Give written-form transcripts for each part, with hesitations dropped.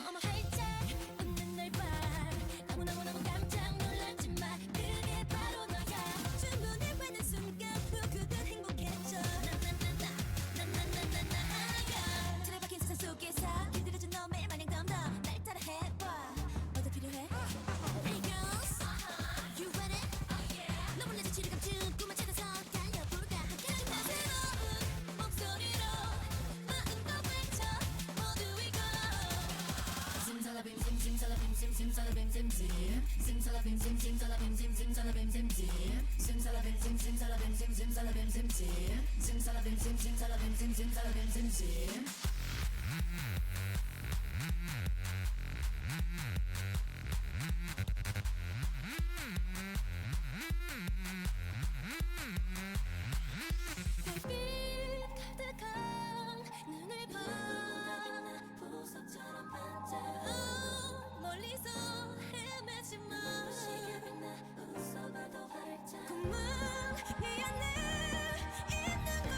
어머 활짝 웃는 널 봐. 너무너무너무 깜짝 놀랐지만 그게 바로 너야. 주문을 받는 순간 누구든 행복해져. 나나나나나나나나나야. 틀에 박힌 세상 속에서 길들여준 너 매일 마냥 덤덤 날 따라 해봐. 뭐더 필요해? Hey girls, you want it? 너 몰래 지치를 감춘 꿈을 찾아서 달려볼까. 함께라는 나 새로운 목소리로 마음껏 외쳐. 모두 이거 별빛 가득한 눈을 봐. 보석처럼 반짝. 멀리서 헤매지 마. 무시게 빛나 웃어봐도 활짝. 꿈은 네 안에 있는 걸.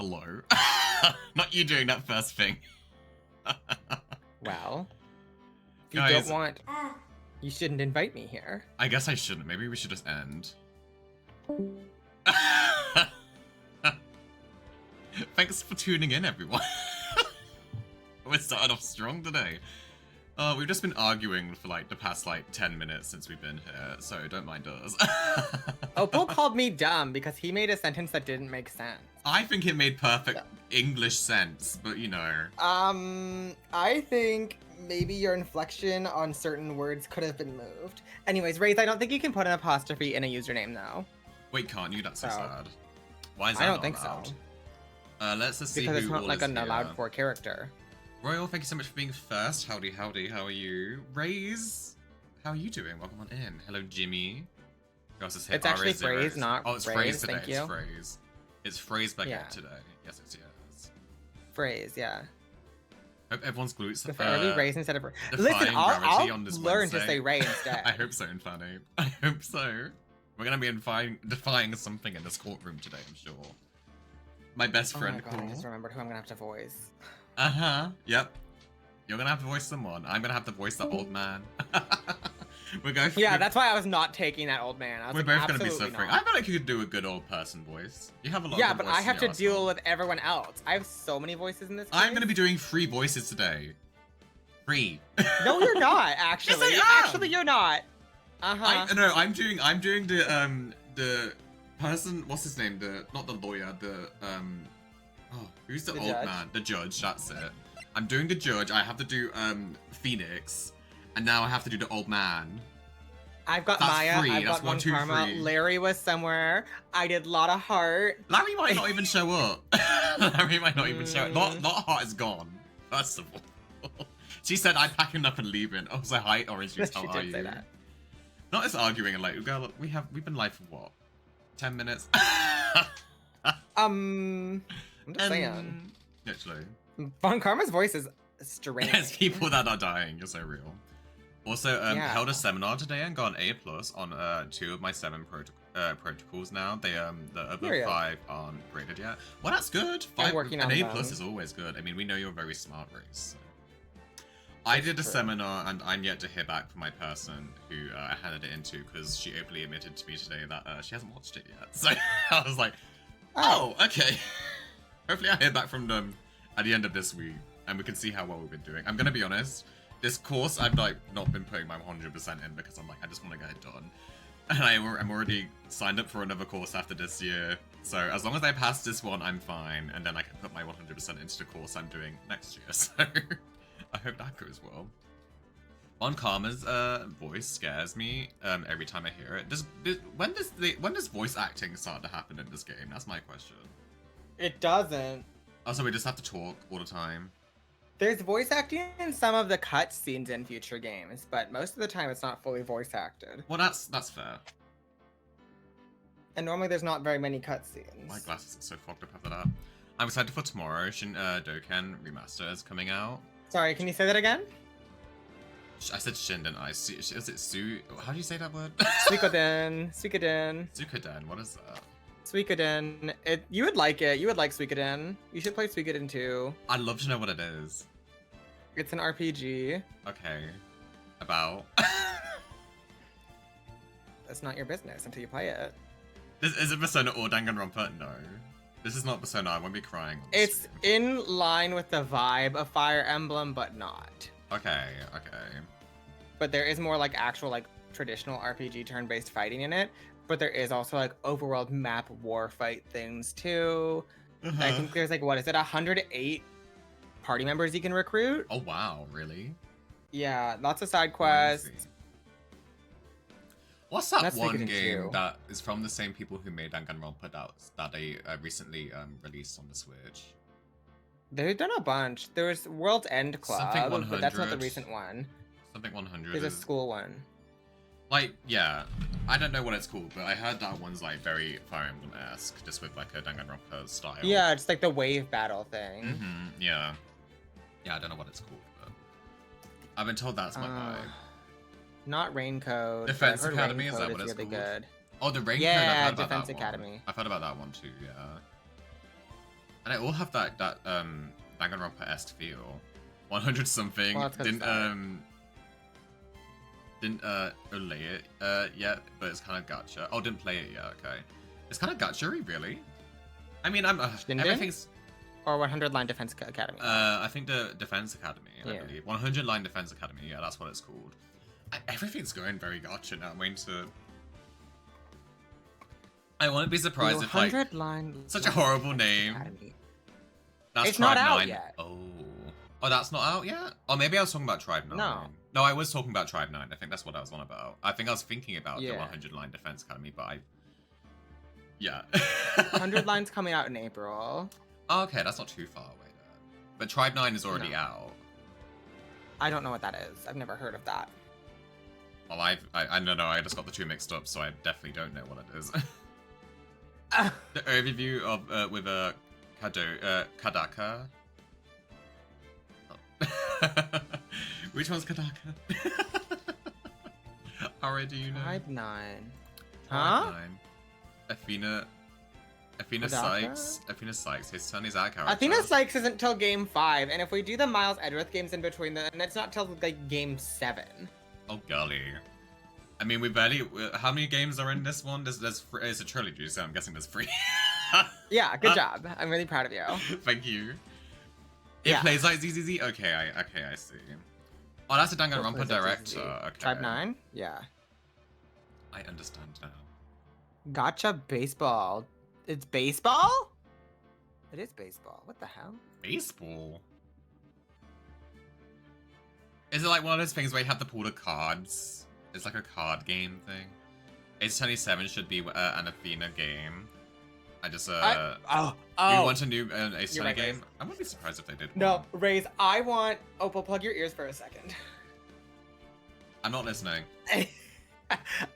Hello. Not you doing that first thing. Well, if you Guys, don't want, you shouldn't invite me here. I guess I shouldn't. Maybe we should just end. Thanks for tuning in, everyone. We're starting off strong today. We've just been arguing for like the past 10 minutes since we've been here, so don't mind us. Opal called me dumb because he made a sentence that didn't make sense. I think it made perfect English sense, but you know. I think maybe your inflection on certain words could have been moved. Anyways, Wraith, I don't think you can put an apostrophe in a username though. Wait, can't you? That's so sad. Why is that I don't not think allowed? so. Let's just see because who it's not all like is an here. allowed for character. Royal, thank you so much for being first. Howdy, howdy, how are you? Raze, how are you doing? Welcome on in. Hello, Jimmy. Who else is here? It's actually Phrase, not Oh, it's Raze, Phrase today. thank It's you. Phrase. It's Phrase baguette Yeah. today. Yes, it's yes. Phrase, yeah. Hope everyone's glutes. Prefer we Raze instead of defying Listen, gravity I'll on this learn to Wednesday. say Ray instead. I hope so, Fanny. I hope so. We're gonna be defying something in this courtroom today, I'm sure. My best friend. Oh my god, I just remembered who I'm gonna have to voice. Yep. You're gonna have to voice someone. I'm gonna have to voice the old man. We're going. Yeah, that's why I was not taking that old man. I was We're like, both gonna be absolutely suffering. not. I feel like you could do a good old person voice. You have a lot. Yeah, of but voice I have in to your deal arsenal. with everyone else. I have so many voices in this. I'm place. gonna be doing 3 voices today. 3. No, you're not. Actually, Yes, I am! actually, you're not. No, I'm doing the person. What's his name? Not the lawyer. Who's the old judge? man? The judge. That's it. I'm doing the judge. I have to do Phoenix, and now I have to do the old man. I've got That's Maya. 3. I've That's got 1, 2, Karma. 3. Larry was somewhere. I did Lotta Heart. Larry might not even show up. Larry might not even show up. Lot Heart is gone. First of all, she said I'm packing up and leaving. I was like, "Hi, Orange Juice. How She are did you?" say that. Not as arguing and like, girl, we've been live for what? 10 minutes. I'm just saying. Literally. Von Karma's voice is strange. There's people that are dying. You're so real. Also, Yeah. held a seminar today and got an A+ on 2 of my 7 protocols now. The other Period. 5 aren't graded yet. Well, that's good. working An on A+ them. is always good. I mean, we know you're very smart, Race. I did a true. seminar and I'm yet to hear back from my person who I handed it into because she openly admitted to me today that she hasn't watched it yet. So I was like, oh, okay. Hopefully I hear back from them at the end of this week and we can see how well we've been doing. I'm going to be honest. This course, I've not been putting my 100% in because I'm like, I just want to get it done. And I'm already signed up for another course after this year. So as long as I pass this one, I'm fine. And then I can put my 100% into the course I'm doing next year. So I hope that goes well. Von Karma's voice scares me every time I hear it. When does voice acting start to happen in this game? That's my question. It doesn't. Also, we just have to talk all the time. There's voice acting in some of the cutscenes in future games, but most of the time it's not fully voice acted. Well, that's fair. And normally there's not very many cutscenes. My glasses are so fogged up after that. I'm excited for tomorrow. Shin Dokkan Remaster is coming out. Sorry, can you say that again? I said Shin, didn't I? Is it Su? How do you say that word? Suikoden. Suikoden. Suikoden. What is that? Suikoden. You would like it. You would like Suikoden. You should play Suikoden too. I'd love to know what it is. It's an RPG. Okay. About. That's not your business until you play it. Is it Persona or Danganronpa? No. This is not Persona. I won't be crying. On the It's stream. in line with the vibe of Fire Emblem, but not. Okay. Okay. But there is more like actual like traditional RPG turn-based fighting in it. But there is also like overworld map war fight things too. I think there's like, what is it, 108 party members you can recruit? Oh wow! Really? Yeah, lots of side quests. Crazy. What's that That's one Suikoden game 2. that is from the same people who made Danganronpa that they recently released on the Switch? They've done a bunch. There was World's End Club, Something but that's not the 100. recent one. Something 100. There's a is- school one. Like, yeah, I don't know what it's called, but I heard that one's like very Fire Emblem-esque, just with like a Danganronpa style. Yeah, it's like the wave battle thing. Yeah. Yeah, I don't know what it's called, but I've been told that's my vibe. Not Raincoat. but Defense I've heard Academy, is that Raincoat what it's really called? good. Oh, the Raincoat. Yeah, I've heard about Defense that Academy. One. I've heard about that one too. Yeah. And I all have that Danganronpa-esque feel. 100 something. Well, that's 'cause didn't it's Olay it yet, but it's kind of gacha. Oh, didn't play it yet. Okay, it's kind of gacha-y, really. I mean, Shinden? everything's. Or 100 Line Defense Academy. I think the Defense Academy, I Yeah. believe. 100 Line Defense Academy, yeah, that's what it's called. Everything's going very gacha now. I'm waiting to. I wouldn't be surprised if like 100 Line such a horrible name. Academy. That's It's Tribe not out 9. yet. Oh, that's not out yet? Or maybe I was talking about Tribe 9. No, I was talking about Tribe 9. I think that's what I was on about. I think I was thinking about the Yeah. 100 Line Defense Academy, but yeah. 100 Line's coming out in April. Oh, okay, that's not too far away then. But Tribe 9 is already No. out. I don't know what that is. I've never heard of that. Well, I don't know. I just got the two mixed up, so I definitely don't know what it is. The overview of with Kadaka. Oh. Which one's Kadaka? Alright, do you know? Tribe 9. Tribe Huh? 9. Athena Kadaka? Sykes. Athena Sykes. His son is our character. Athena Sykes isn't till game 5, and if we do the Miles Edgeworth games in between, then it's not till like game 7. Oh, golly. I mean, we barely. How many games are in this one? It's a trilogy, so I'm guessing there's 3. Yeah, good job. I'm really proud of you. Thank you. It Yeah. plays like ZZZ? Okay, I see. Oh, that's a Danganronpa Plays like director. ZZZ. Okay. Tribe 9? Yeah. I understand now. Gotcha baseball. It's baseball? It is baseball. What the hell? Baseball? Is it like one of those things where you have to pull the cards? It's like a card game thing. Ace Attorney 7 should be an Athena game. I just, Oh, you want a new Ace You're Attorney right, game? Raze. I wouldn't be surprised if they did No, one. Raze, I want... Opal, plug your ears for a second. I'm not listening.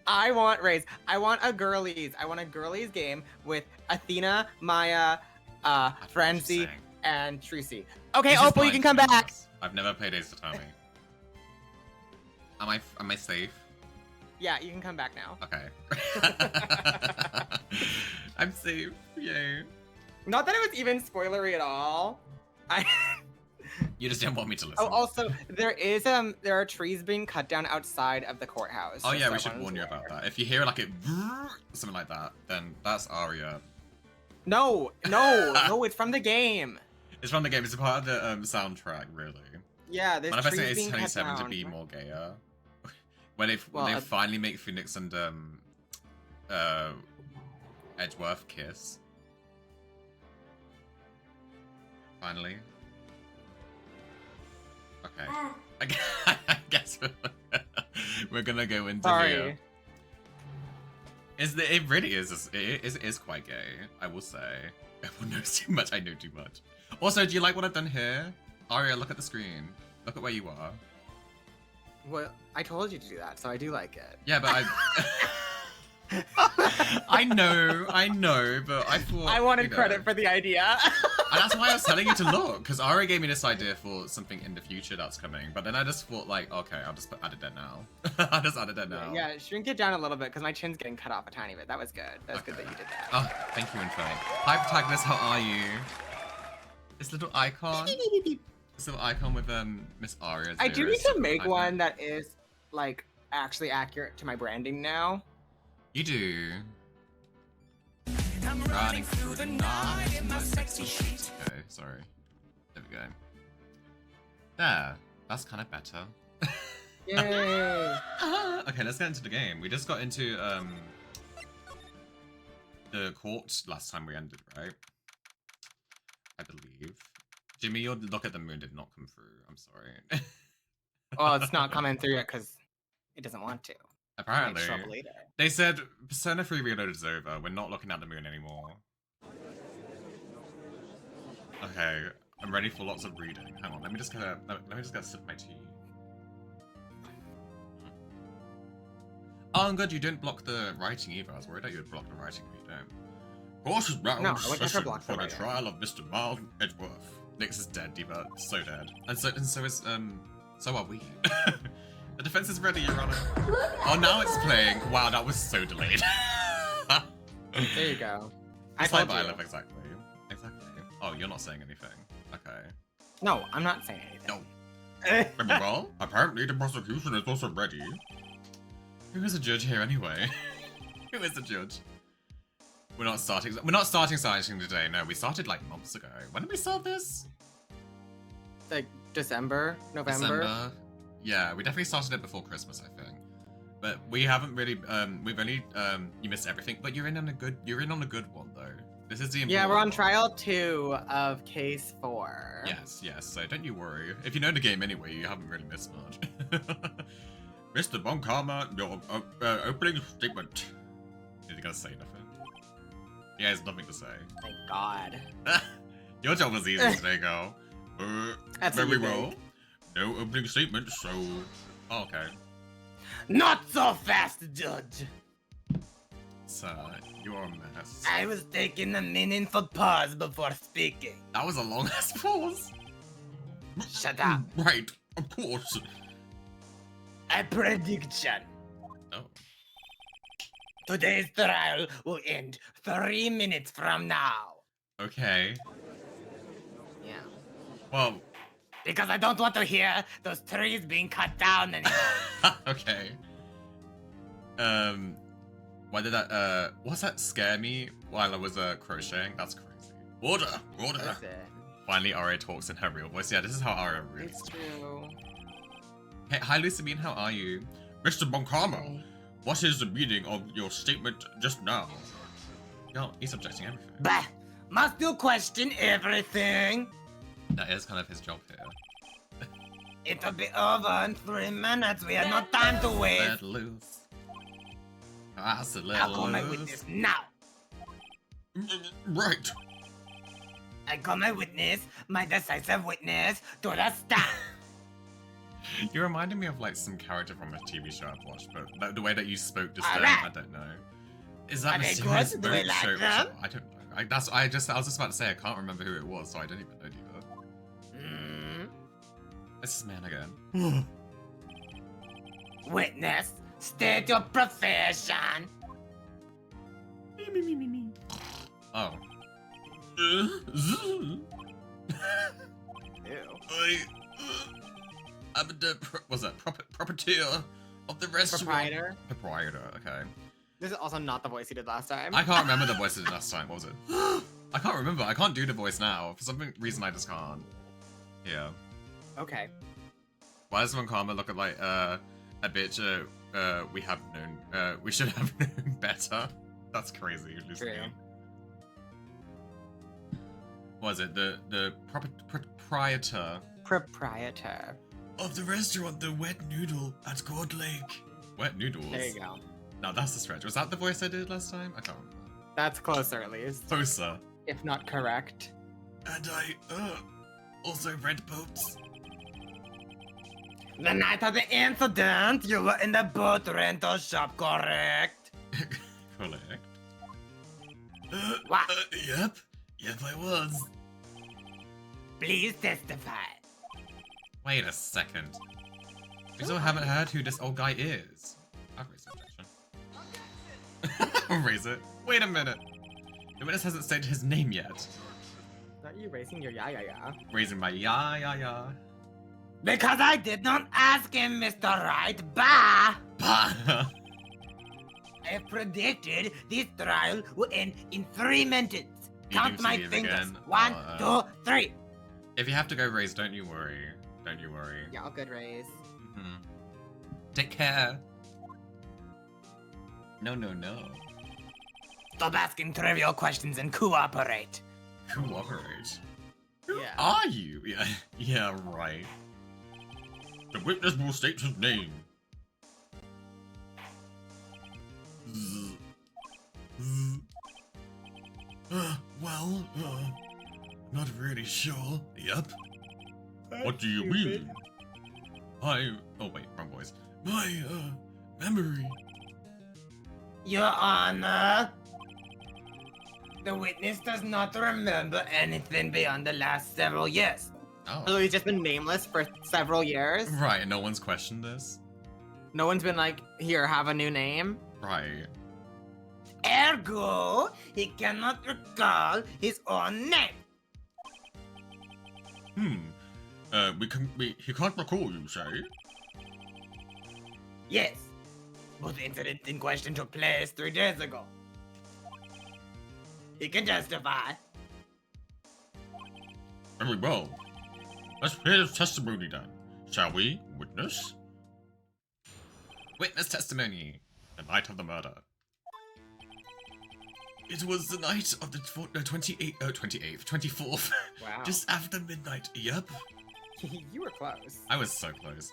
I want a girlies. I want a girlies game with Athena, Maya, I don't know what Frenzy, you're saying. and Tracy. Okay, This is Opal, you fine, can come to be back. honest. I've never played Ace Attorney. Am I safe? Yeah, you can come back now. Okay. I'm safe. Yay. Not that it was even spoilery at all. You just didn't want me to listen. Oh, also, there are trees being cut down outside of the courthouse. Oh just yeah, so we should everyone's warn you aware. about that. If you hear like it, something like that, then that's Aria. No, it's from the game. It's from the game. It's a part of the soundtrack, really. Yeah, there's What if I say trees it's being cut 27 to down. be more gayer? when they Well, finally make Phoenix and Edgeworth kiss. Finally. Okay. I guess we're gonna go into here. Sorry. It really is. It is quite gay. I will say. Everyone knows too much. I know too much. Also, do you like what I've done here? Aria, look at the screen. Look at where you are. Well, I told you to do that, so I do like it. Yeah, but I know, but I thought I wanted you know. credit for the idea. And that's why I was telling you to look, because Aria gave me this idea for something in the future that's coming. But then I just thought, like, okay, I'll just add it there now. I'll just add it there now. Yeah, shrink it down a little bit because my chin's getting cut off a tiny bit. That was good. That was good that you did that. Oh, thank you, Infinite. Hi, protagonist. How are you? This little icon. This little icon with Miss Aria. I do need to make one that is like actually accurate to my branding now. You do. Running through the night in my sexy sheets. Okay, sorry. There we go. There. That's kind of better. Yay! Okay, let's get into the game. We just got into the court last time we ended, right? I believe. Jimmy, your look at the moon did not come through. I'm sorry. Well, it's not coming through yet because it doesn't want to. Apparently. Might show up later. They said Persona 3 Reloaded is over. We're not looking at the moon anymore. Okay, I'm ready for lots of reading. Hang on, let me just get a sip of my tea. Oh, I'm good. You didn't block the writing either. I was worried that you would block the writing, but you don't. Horses round No, I would never session block the for the writing. trial of Mr. Miles Edgeworth. Nix is dead, Diva. So dead. And so is so are we. The defense is ready, Your Honor. Oh, now it's playing. Wow, that was so delayed. There you go. I It's like told you. Byleth, exactly. Exactly. Oh, you're not saying anything. Okay. No, I'm not saying anything. No. Very well. Apparently the prosecution is also ready. Who is a judge here anyway? Who is the judge? We're not starting citing today. No, we started like months ago. When did we start this? Like December, November. December. Yeah, we definitely started it before Christmas, I think. But we haven't really. We've only. You missed everything, but you're in on a good one though. This is the important Yeah, we're on one. trial 2 of case 4. Yes, yes. So don't you worry. If you know the game anyway, you haven't really missed much. Mr. Bonkama, your opening statement. Is he gonna say nothing? He has nothing to say. Thank God. Your job was easy today, girl. That's what very you well. think. No opening statement, so. Oh, okay. Not so fast, Judge. Sir, you're a mess. I was taking a meaningful pause before speaking. That was a long ass pause. Shut up. Right, of course. A prediction. Oh. Today's trial will end 3 minutes from now. Okay. Yeah. Well. Because I don't want to hear those trees being cut down anymore. Okay. Why did that, what's that scare me while I was, crocheting? That's crazy. Order! Order! Listen, Finally, Aria talks in her real voice. Yeah, this is how Aria really it's talks. true. Hey, hi, Lucamine, how are you? Mr. Bonkama, what is the meaning of your statement just now? No, he's objecting everything. Bah! Must you question everything? That is kind of his job here. It'll be over in 3 minutes. We have no time to waste. Let loose. I said let I'll call my loose. witness now. Right. I call my witness, my decisive witness, to the stand. You're reminding me of like some character from a TV show I've watched, but the way that you spoke just then, Alright. I don't know. Is that Are they mysterious good? Do we boat like show? them? I don't know. I was just about to say I can't remember who it was, so I don't even know either. Mm. This is man again. Witness, state your profession. Oh. I'm the proprietor of the restaurant. Proprietor. Okay. This is also not the voice he did last time. I can't remember the voice I did last time. What was it? I can't remember. I can't do the voice now. For some reason, I just can't. Yeah. Okay. Why does Monkama look at like a bitch? We have known. We should have known better. That's crazy. True. What was it the proprietor? Proprietor. Of the restaurant, the Wet Noodle at Court Lake. Wet Noodles. There you go. No, that's the stretch. Was that the voice I did last time? I can't remember. That's closer at least. Closer. If not correct. And I, also rent boats. The night of the incident, you were in the boat rental shop, correct? Correct. What? Yep. Yep, I was. Please testify. Wait a second. We still haven't heard who this old guy is. I'll raise objection. I'll raise it. Wait a minute. The witness hasn't stated his name yet. Not you raising your ya. Raising my ya. Because I did not ask him, Mr. Right. Bah! Bah! I predicted this trial will end in 3 minutes. You Count do my see it fingers. again. 1, 2, 3. If you have to go raise, don't you worry. Don't you worry. Yeah, all good raise. Mm-hmm. Take care. No. Stop asking trivial questions and cooperate. Cooperate. Who Yeah. are you? Yeah, right. The witness will state his name. Well, not really sure. Yep. What do you mean? Oh wait, wrong voice. My, memory. Your Honor, the witness does not remember anything beyond the last several years. Oh. So he's just been nameless for several years. Right, and no one's questioned this? No one's been like, here, have a new name. Right. Ergo, he cannot recall his own name. He can't recall, you say? Yes, but the incident in question took place 3 days ago. He can justify. Very well. Let's hear his testimony then. Shall we, witness? Witness testimony. The night of the murder. It was the night of the 24th. Wow. Just after midnight. Yep. You were close. I was so close.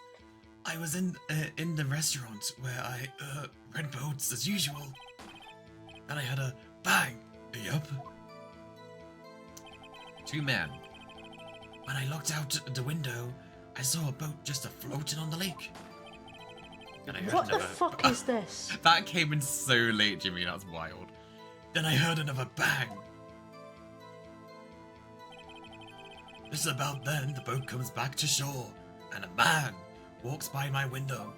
I was in the restaurant where I read boats as usual. And I had a bang. Yep. 2 men. When I looked out the window, I saw a boat just floating on the lake. And I heard What the fuck is this? That came in so late, Jimmy. That's wild. Then I heard another bang. Just about then, the boat comes back to shore, and a man walks by my window.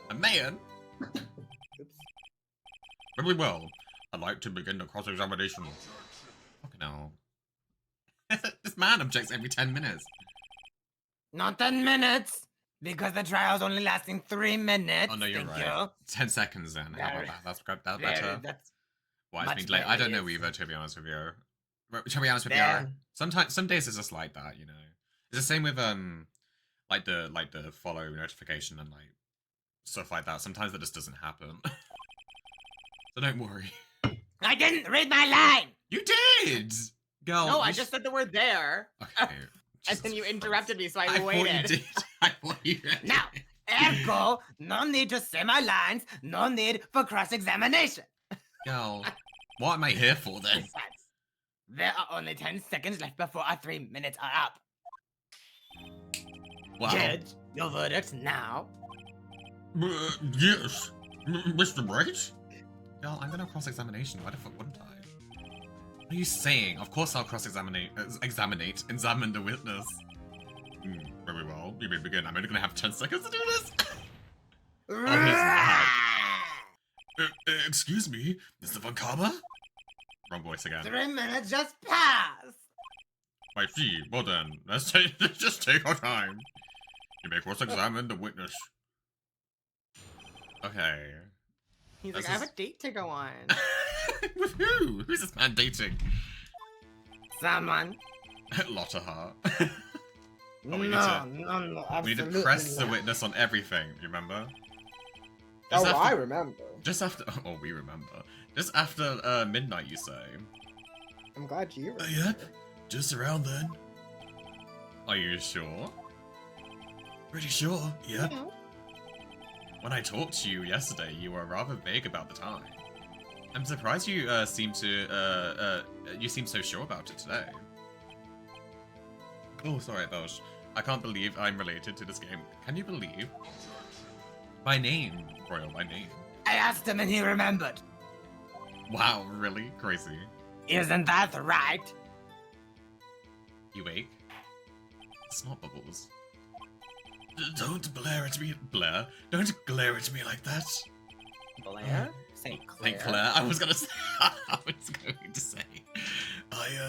A man? Very well. I'd like to begin the cross-examination. Fucking hell. This man objects every 10 minutes. Not 10 minutes, because the trial's only lasting 3 minutes. Oh no, you're Thank right. You. 10 seconds then. How about that? That's better. That's Why it's much been late. I don't know better, either, to be honest with you. To be honest with you, There. sometimes some days it's just like that, you know. It's the same with like the follow notification and like stuff like that. Sometimes that just doesn't happen. So don't worry. I didn't read my line! You did! Girl. No, you I just said the word there. Okay. And then you interrupted me, so I I waited. thought you did. I thought you did. Now, ergo, no need to say my lines, no need for cross-examination. Girl, what am I here for then? Besides, there are only 10 seconds left before our 3 minutes are up. Wow. Judge, your verdict now. Yes. Mr. Bright? Girl, I'm gonna cross-examination. Why the fuck wouldn't I? What are you saying? Of course I'll cross-examine the witness. Very well. You may begin. I'm only gonna have 10 seconds to do this. Oh, he's mad. Excuse me, Mr. Von Karma? Wrong voice again. 3 minutes just passed. I see. Well then, let's just take our time. You may cross-examine the witness. Okay. He's This like, I have is- a date to go on. With who? Who's this man dating? Someone. Lotta Heart. No, we need no, to- no, We need to absolutely press the not. witness on everything, you remember? Oh, Just I after- remember. Just after. Oh, we remember. Just after midnight, you say? I'm glad you remember. Yep. Just around then. Are you sure? Pretty sure, yep. Yeah. When I talked to you yesterday, you were rather vague about the time. I'm surprised you seem so sure about it today. Oh, sorry, Bosch. I can't believe I'm related to this game. Can you believe? By name, Royal, by name. I asked him and he remembered. Wow, really? Crazy. Isn't that right? You wake? It's not Bubbles. Don't glare at me, Blair. Don't glare at me like that. Blair? St. Clair. St. Clair. I was gonna say. I was going to say.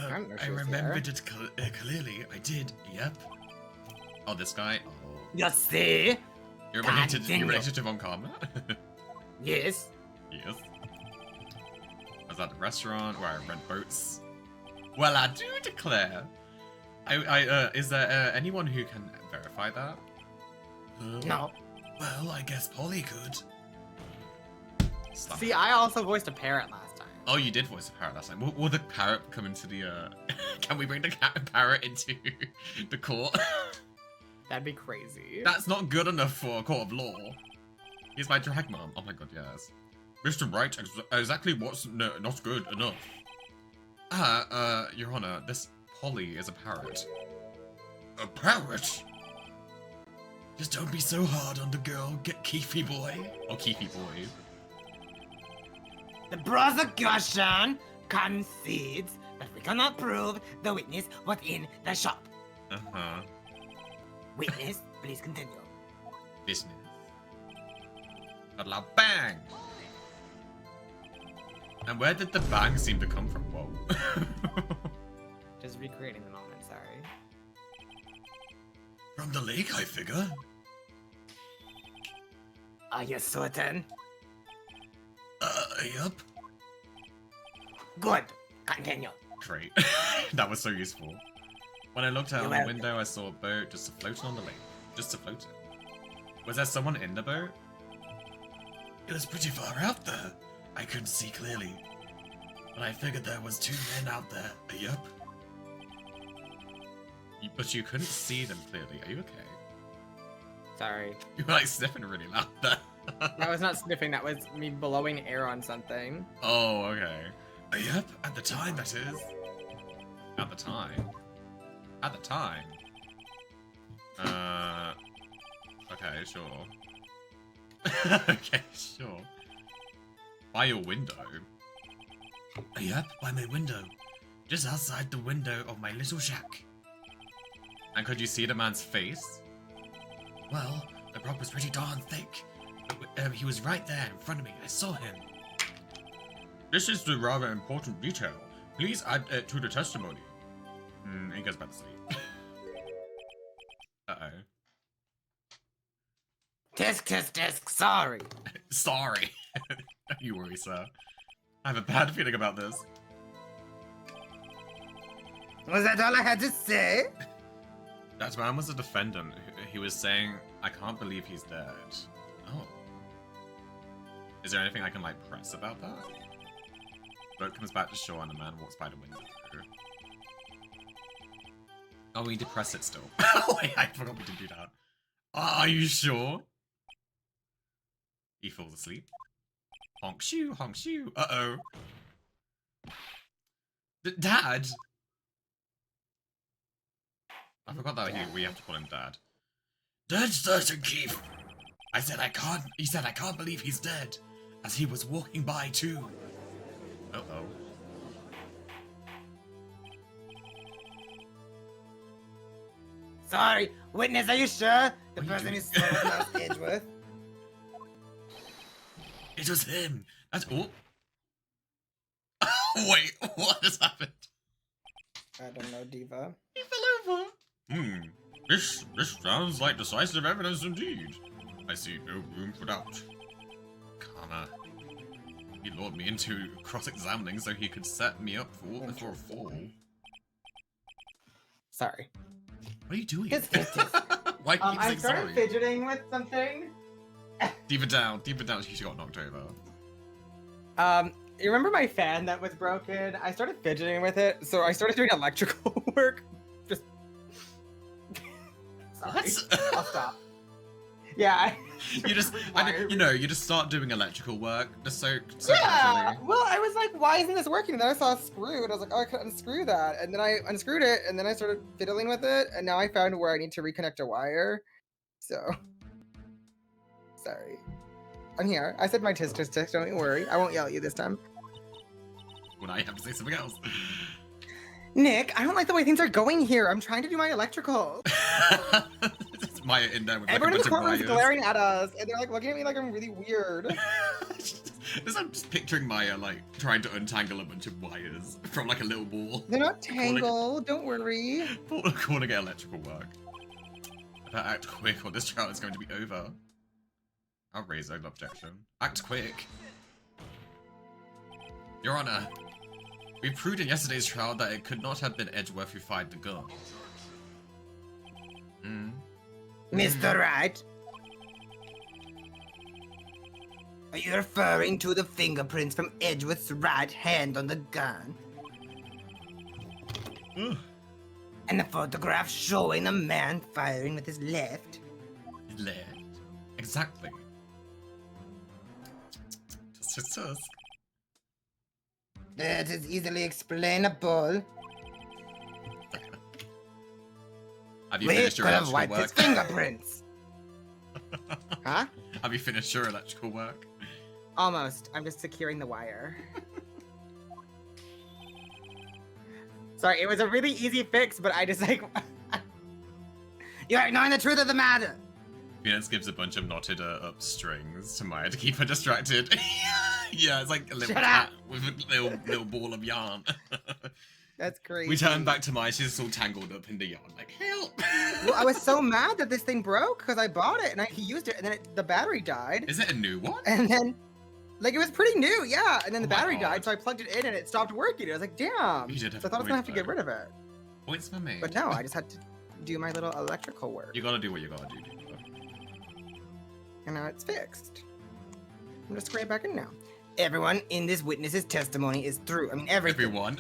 don't know if I she was remembered it clearly. I did. Yep. Oh, this guy. Oh. You see? You're related. Continue. You're related to Von Karma. Yes. Yes. I was at the restaurant where I rent boats. Well, I do declare. Is there anyone who can verify that? No. Well, I guess Polly could. Slap. See, I also voiced a parrot last time. Oh, you did voice a parrot last time. Will the parrot come into the, Can we bring the parrot into the court? That'd be crazy. That's not good enough for a court of law. He's my drag mom. Oh my god, yes. Mr. Wright, exactly what's not good enough? Your Honor, this Polly is a parrot. A parrot? Just don't be so hard on the girl, get Keefy boy. Or Keefy boy. The prosecution concedes that we cannot prove the witness was in the shop. Uh-huh. Witness, please continue. Business. Not loud bang! And where did the bang seem to come from? Whoa. Just recreating the moment, sorry. From the lake, I figure. Are you certain? Yup. Good. Continue. Great. That was so useful. When I looked out You're the welcome. window, I saw a boat just floating on the lake. Just floating. Was there someone in the boat? It was pretty far out there. I couldn't see clearly. But I figured there was 2 men out there. Yup. But you couldn't see them clearly. Are you okay? Sorry. You were like sniffing really loud there. That was not sniffing, that was me blowing air on something. Oh, okay. Yep, at the time, that is. At the time? At the time? Okay, sure. Okay, sure. By your window? Yep, by my window. Just outside the window of my little shack. And could you see the man's face? Well, the rock was pretty darn thick. But, he was right there in front of me. I saw him. This is the rather important detail. Please add it to the testimony. He goes back to sleep. Uh-oh. Tisk, sorry. Sorry. Don't you worry, sir. I have a bad feeling about this. Was that all I had to say? That man was a defendant. He was saying, I can't believe he's dead. Oh. Is there anything I can, like, press about that? Boat comes back to shore and the man walks by the window. Oh, we depress it still. Oh, wait, I forgot we did do that. Are you sure? He falls asleep. Honk shoo, honk shoo. Uh-oh. Dad? I forgot that we have to call him Dad. Dead certain, Keith. He said I can't believe he's dead, as he was walking by too. Uh-oh. Sorry, witness, are you sure? The What are you person doing? who saw last Edgeworth? It was him. That's all. Wait, what has happened? I don't know, Diva. He fell over. This sounds like decisive evidence indeed. I see no room for doubt. Karma. He lured me into cross-examining so he could set me up for a fall. Sorry. What are you doing? Kiss. Why keep I saying started sorry? fidgeting with something. Deep it down. She got knocked over. You remember my fan that was broken? I started fidgeting with it, so I started doing electrical work. Just. Sorry. What? I'll stop. Yeah. You just start doing electrical work just so Yeah. casually. Well, I was like, why isn't this working? And then I saw a screw, and I was like, oh, I could unscrew that. And then I unscrewed it, and then I started fiddling with it, and now I found where I need to reconnect a wire. So. Sorry. I'm here. I said my tisk, don't worry. I won't yell at you this time. When I have to say something else. Nick, I don't like the way things are going here. I'm trying to do my electrical. It's Maya in there with like Everyone a in bunch the of courtroom is wires. glaring at us, and they're like looking at me like I'm really weird. I'm just picturing Maya like trying to untangle a bunch of wires from like a little ball. They're not tangled, don't worry. Calling it electrical work. I better act quick or this trial is going to be over. I'll raise an objection. Act quick. Your Honor, we proved in yesterday's trial that it could not have been Edgeworth who fired the gun. Mr. Wright? Are you referring to the fingerprints from Edgeworth's right hand on the gun? And the photograph showing a man firing with his left? Left. Exactly. Tusk. That is easily explainable. Have you We finished could your have electrical wiped his work? fingerprints. Huh? Have you finished your electrical work? Almost. I'm just securing the wire. Sorry, it was a really easy fix, but I just like... You're ignoring the truth of the matter. Phoenix gives a bunch of knotted up strings to Maya to keep her distracted. Yeah, it's like a little Shut cat with a little ball of yarn. That's crazy. We turn back to Maya, she's all tangled up in the yarn, like, help! Well, I was so mad that this thing broke because I bought it and he used it and then the battery died. Is it a new one? And then, like, it was pretty new, yeah. And then the Oh my battery God. died, so I plugged it in and it stopped working. I was like, damn. You did So have I thought I was gonna have to get points, rid of it. Points for me. But no, I just had to do my little electrical work. You gotta do what you gotta do, Diva. And now it's fixed. I'm just going back in now. Everyone in this witness's testimony is through. I mean, Everyone.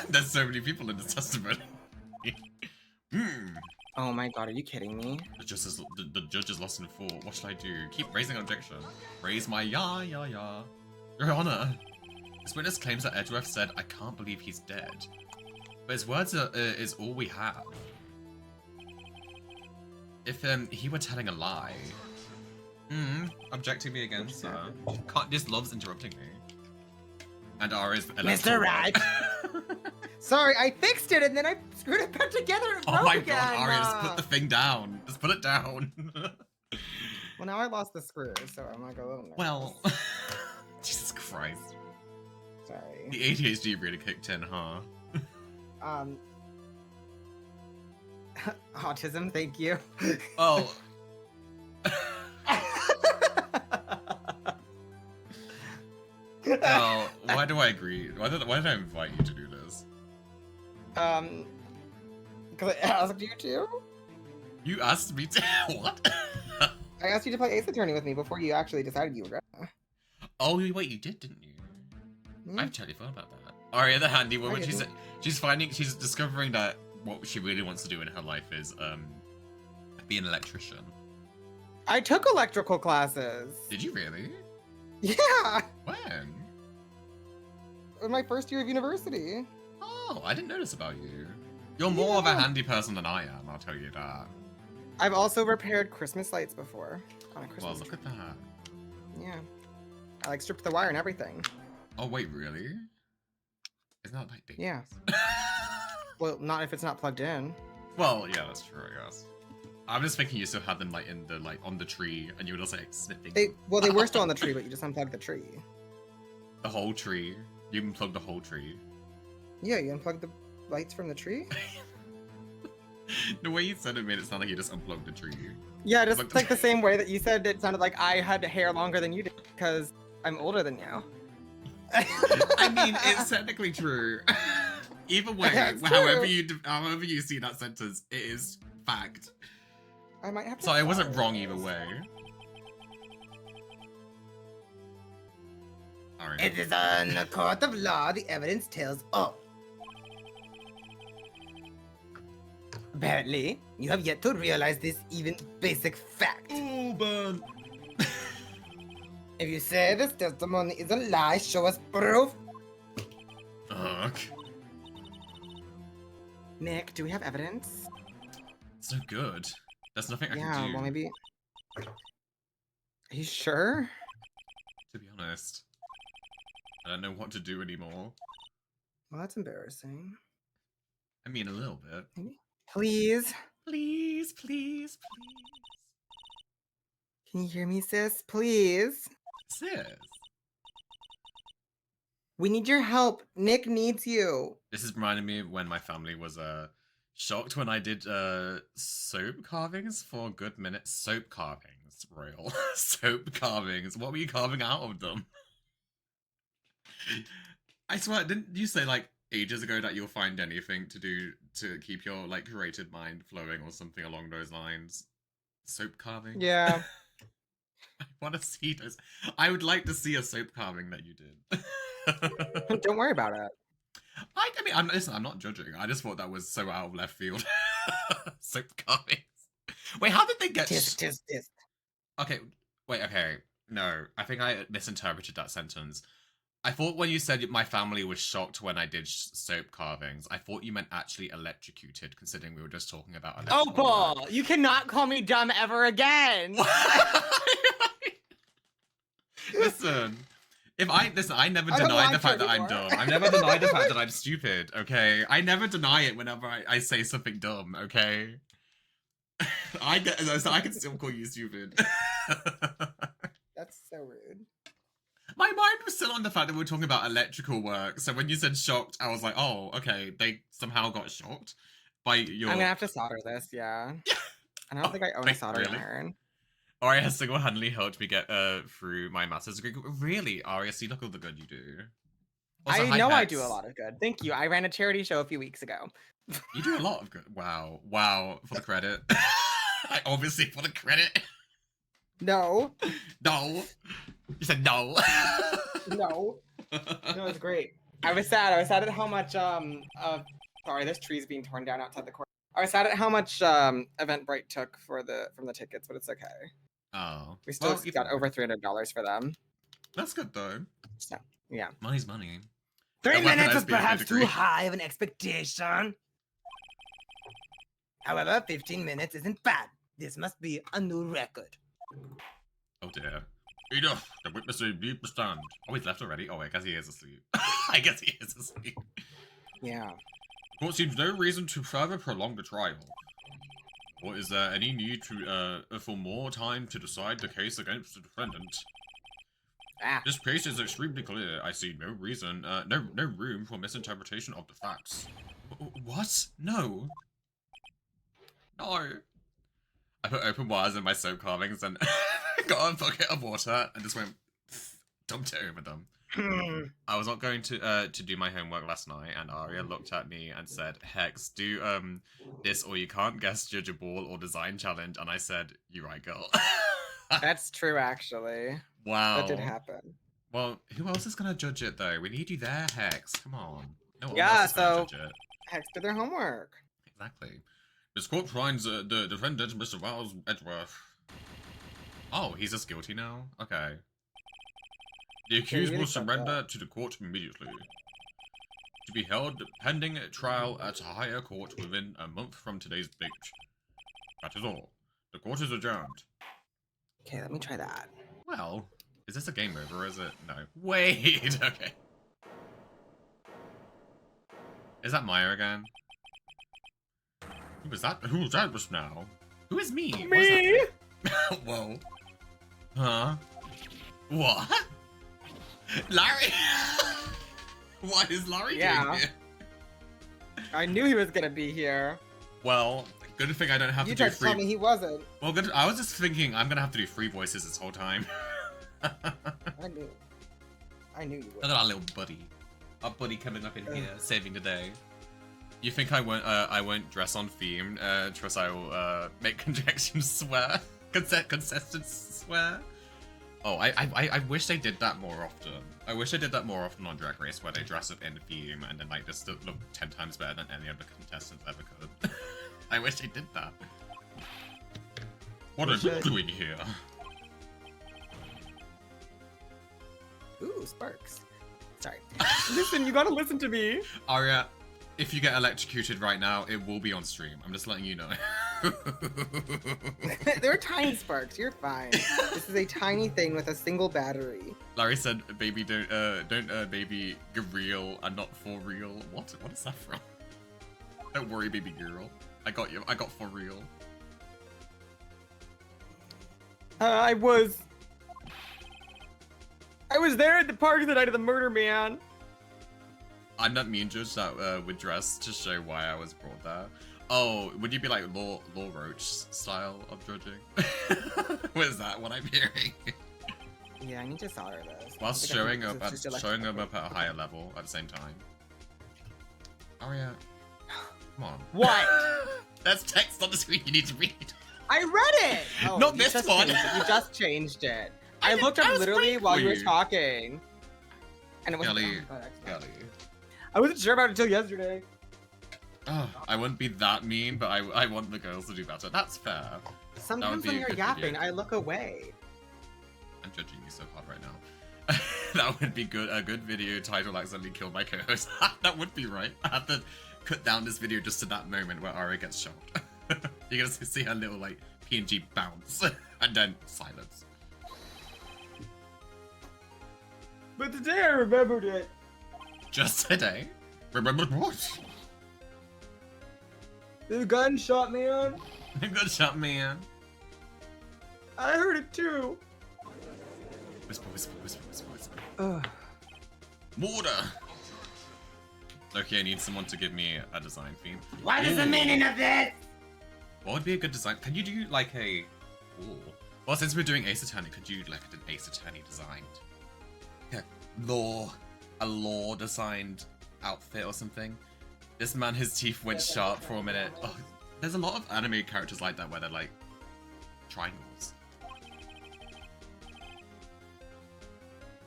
There's so many people in this testimony. Oh my god, are you kidding me? The judge is lost in 4. What should I do? Keep raising objection. Raise my ya. Your Honor. This witness claims that Edgeworth said, "I can't believe he's dead." But his words is all we have. If he were telling a lie. Objecting me again, sir. This loves interrupting me. And R is Mr. Right. Sorry, I fixed it and then I screwed it back together and Oh broke my again. god, Aria, just put the thing down. Just put it down. Well, now I lost the screw, so I'm like a little nervous. Well, Jesus Christ. Sorry. The ADHD really kicked in, huh? Autism, thank you. Oh. Well, why do I agree? Why did I invite you to do this? Because I asked you to. You asked me to. What? I asked you to play Ace Attorney with me before you actually decided you were gonna. Oh, wait, you did, didn't you? I've totally forgot about that. Aria, the handy woman, she's discovering that what she really wants to do in her life is be an electrician. I took electrical classes. Did you really? Yeah. When? In my first year of university. Oh, I didn't notice about you. You're more of a handy person than I am, I'll tell you that. I've also repaired Christmas lights before. On a Christmas Well, look at that. tree. Yeah. I like stripped the wire and everything. Oh, wait, really? Isn't that like dangerous? Yeah. Well, not if it's not plugged in. Well, yeah, that's true, I guess. I'm just thinking you still had them on the tree, and you were just like snipping. They were still on the tree, but you just unplugged the tree. The whole tree. You unplugged the whole tree. Yeah, you unplugged the lights from the tree. The way you said it made it sound like you just unplugged the tree. Yeah, just like the same way that you said it sounded like I had hair longer than you did because I'm older than you. I mean, it's technically true. Either way, That's however true. you see that sentence, it is fact. I might have to. So I wasn't wrong either way. Alright. It is on a court of law. The evidence tells all. Apparently, you have yet to realize this even basic fact. Ooh, burn. If you say this testimony is a lie, show us proof. Ugh. Nick, do we have evidence? It's no good. There's nothing I Yeah, can do. well, maybe. Are you sure? To be honest. I don't know what to do anymore. Well, that's embarrassing. I mean, a little bit. Maybe. Please. Please, please, please. Can you hear me, sis? Please. Sis. We need your help. Nick needs you. This is reminding me of when my family was shocked when I did soap carvings for a good minute. Soap carvings, Royal. Soap carvings. What were you carving out of them? I swear, didn't you say like ages ago that you'll find anything to do to keep your like creative mind flowing or something along those lines? Soap carving? Yeah. I want to see those. I would like to see a soap carving that you did. Don't worry about it. I mean, I'm not judging. I just thought that was so out of left field. Soap carvings. Wait, how did they get? Tisk. Okay, wait. Okay, no. I think I misinterpreted that sentence. I thought when you said my family was shocked when I did soap carvings, I thought you meant actually electrocuted, considering we were just talking about electrical. Opal, you cannot call me dumb ever again. Listen. I never deny the fact that I'm dumb. I never deny the fact that I'm stupid, okay? I never deny it whenever I say something dumb, okay? I can still call you stupid. That's so rude. My mind was still on the fact that we were talking about electrical work, so when you said shocked, I was like, oh, okay, they somehow got shocked. by your. I'm gonna have to solder this, yeah. I don't think I own a wait, soldering really? iron. Aria has single-handedly helped me get through my master's degree. Really, Aria, see, look all the good you do. Also, I hi, know I Hex. do a lot of good. Thank you. I ran a charity show a few weeks ago. You do a lot of good. Wow, for the credit. I obviously for the credit. No. No, you said no. No. No, it's great. I was sad. I was sad at how much sorry, this tree's being torn down outside the court. I was sad at how much Eventbrite took from the tickets, but it's okay. Oh, We still well, got over $300 for them. That's good though. So yeah. Money's money. 3 A minutes is weaponized perhaps PhD too degree. high of an expectation. However, 15 minutes isn't bad. This must be a new record. Oh dear. Enough. The witness may be stand. Oh, he's left already. Oh, I guess he is asleep. I guess he is asleep. Yeah. Court seems no reason to further prolong the trial. Or is there any need to for more time to decide the case against the defendant? Ah. This case is extremely clear. I see no reason, no room for misinterpretation of the facts. What? No. No. I put open wires in my soap carvings and got a bucket of water and just went dumped it over them. I was not going to do my homework last night, and Aria looked at me and said, "Hex, do this or you can't guess judge a ball or design challenge." And I said, "You're right, girl." That's true, actually. Wow. That did happen. Well, who else is gonna judge it though? We need you there, Hex. Come on. No one Yeah, else is gonna so- judge it. Hex did their homework. Exactly. This court finds the defendant, Mr. Wells Edgeworth. Oh, he's just guilty now? Okay. The accused really will fucked surrender to the court immediately. To be held pending trial at a higher court within a month from today's date. That is all. The court is adjourned. Okay, let me try that. Well, is this a game over, or is it? No. Wait, okay. Is that Maya again? Who was that? Who was that just now? Who is me? What is Me? that? Whoa. Huh? What? Larry? What is Larry Yeah. doing here? I knew he was gonna be here. Well, good thing I don't have You to do tried to tell me free. he wasn't. Well, good. I was just thinking I'm gonna have to do free voices this whole time. I knew. I knew you Look would. at our little buddy. Our buddy coming up in here, saving the day. You think I won't dress on theme? Trust I will make conjections swear. Contestants swear. Oh, I wish they did that more often. I wish they did that more often on Drag Race, where they dress up in theme and then like just look 10 times better than any other contestants ever could. I wish they did that. What are you doing here? Ooh, sparks. Sorry. Listen, you gotta listen to me. Aria, if you get electrocuted right now, it will be on stream. I'm just letting you know. They're tiny sparks. You're fine. This is a tiny thing with a single battery. Larry said, "Baby, don't baby, get real and not for real." What is that from? Don't worry, baby girl. I got you. I got for real. I was there at the party the night of the murder, man. I'm not mean judge that would dress to show why I was brought there. Oh, would you be like Law Roach style of judging? What is that? What I'm hearing? Yeah, I need to solder this. Whilst I think showing it's up just at a higher level at the same time. Aria, come on. What? That's text on the screen you need to read. I read it. Oh, Not you this just one. changed it. You just changed it. I I did- looked I up was literally waiting while for you were you. talking, and it was. Kelly, Kelly. I wasn't sure about it until yesterday. Oh, I wouldn't be that mean, but I want the girls to do better. That's fair. Sometimes be when a you're good yapping, video. I look away. I'm judging you so hard right now. That would be good. A good video title accidentally killed my co-host. That would be right. I have to cut down this video just to that moment where Aria gets shot. You're gonna see her little like PNG bounce and then silence. But today I remembered it. Just today. Remember what? The gunshot, man. Good shot, man. I heard it too. Whisper, whisper, whisper, whisper, whisper. Ugh. Water. Okay, I need someone to give me a design theme. What is the meaning of this? What would be a good design? Can you do like a... Ooh. Well, since we're doing Ace Attorney, could you do like an Ace Attorney designed? Yeah, a law designed outfit or something? This man, his teeth went sharp for a minute. Oh, there's a lot of anime characters like that where they're like triangles.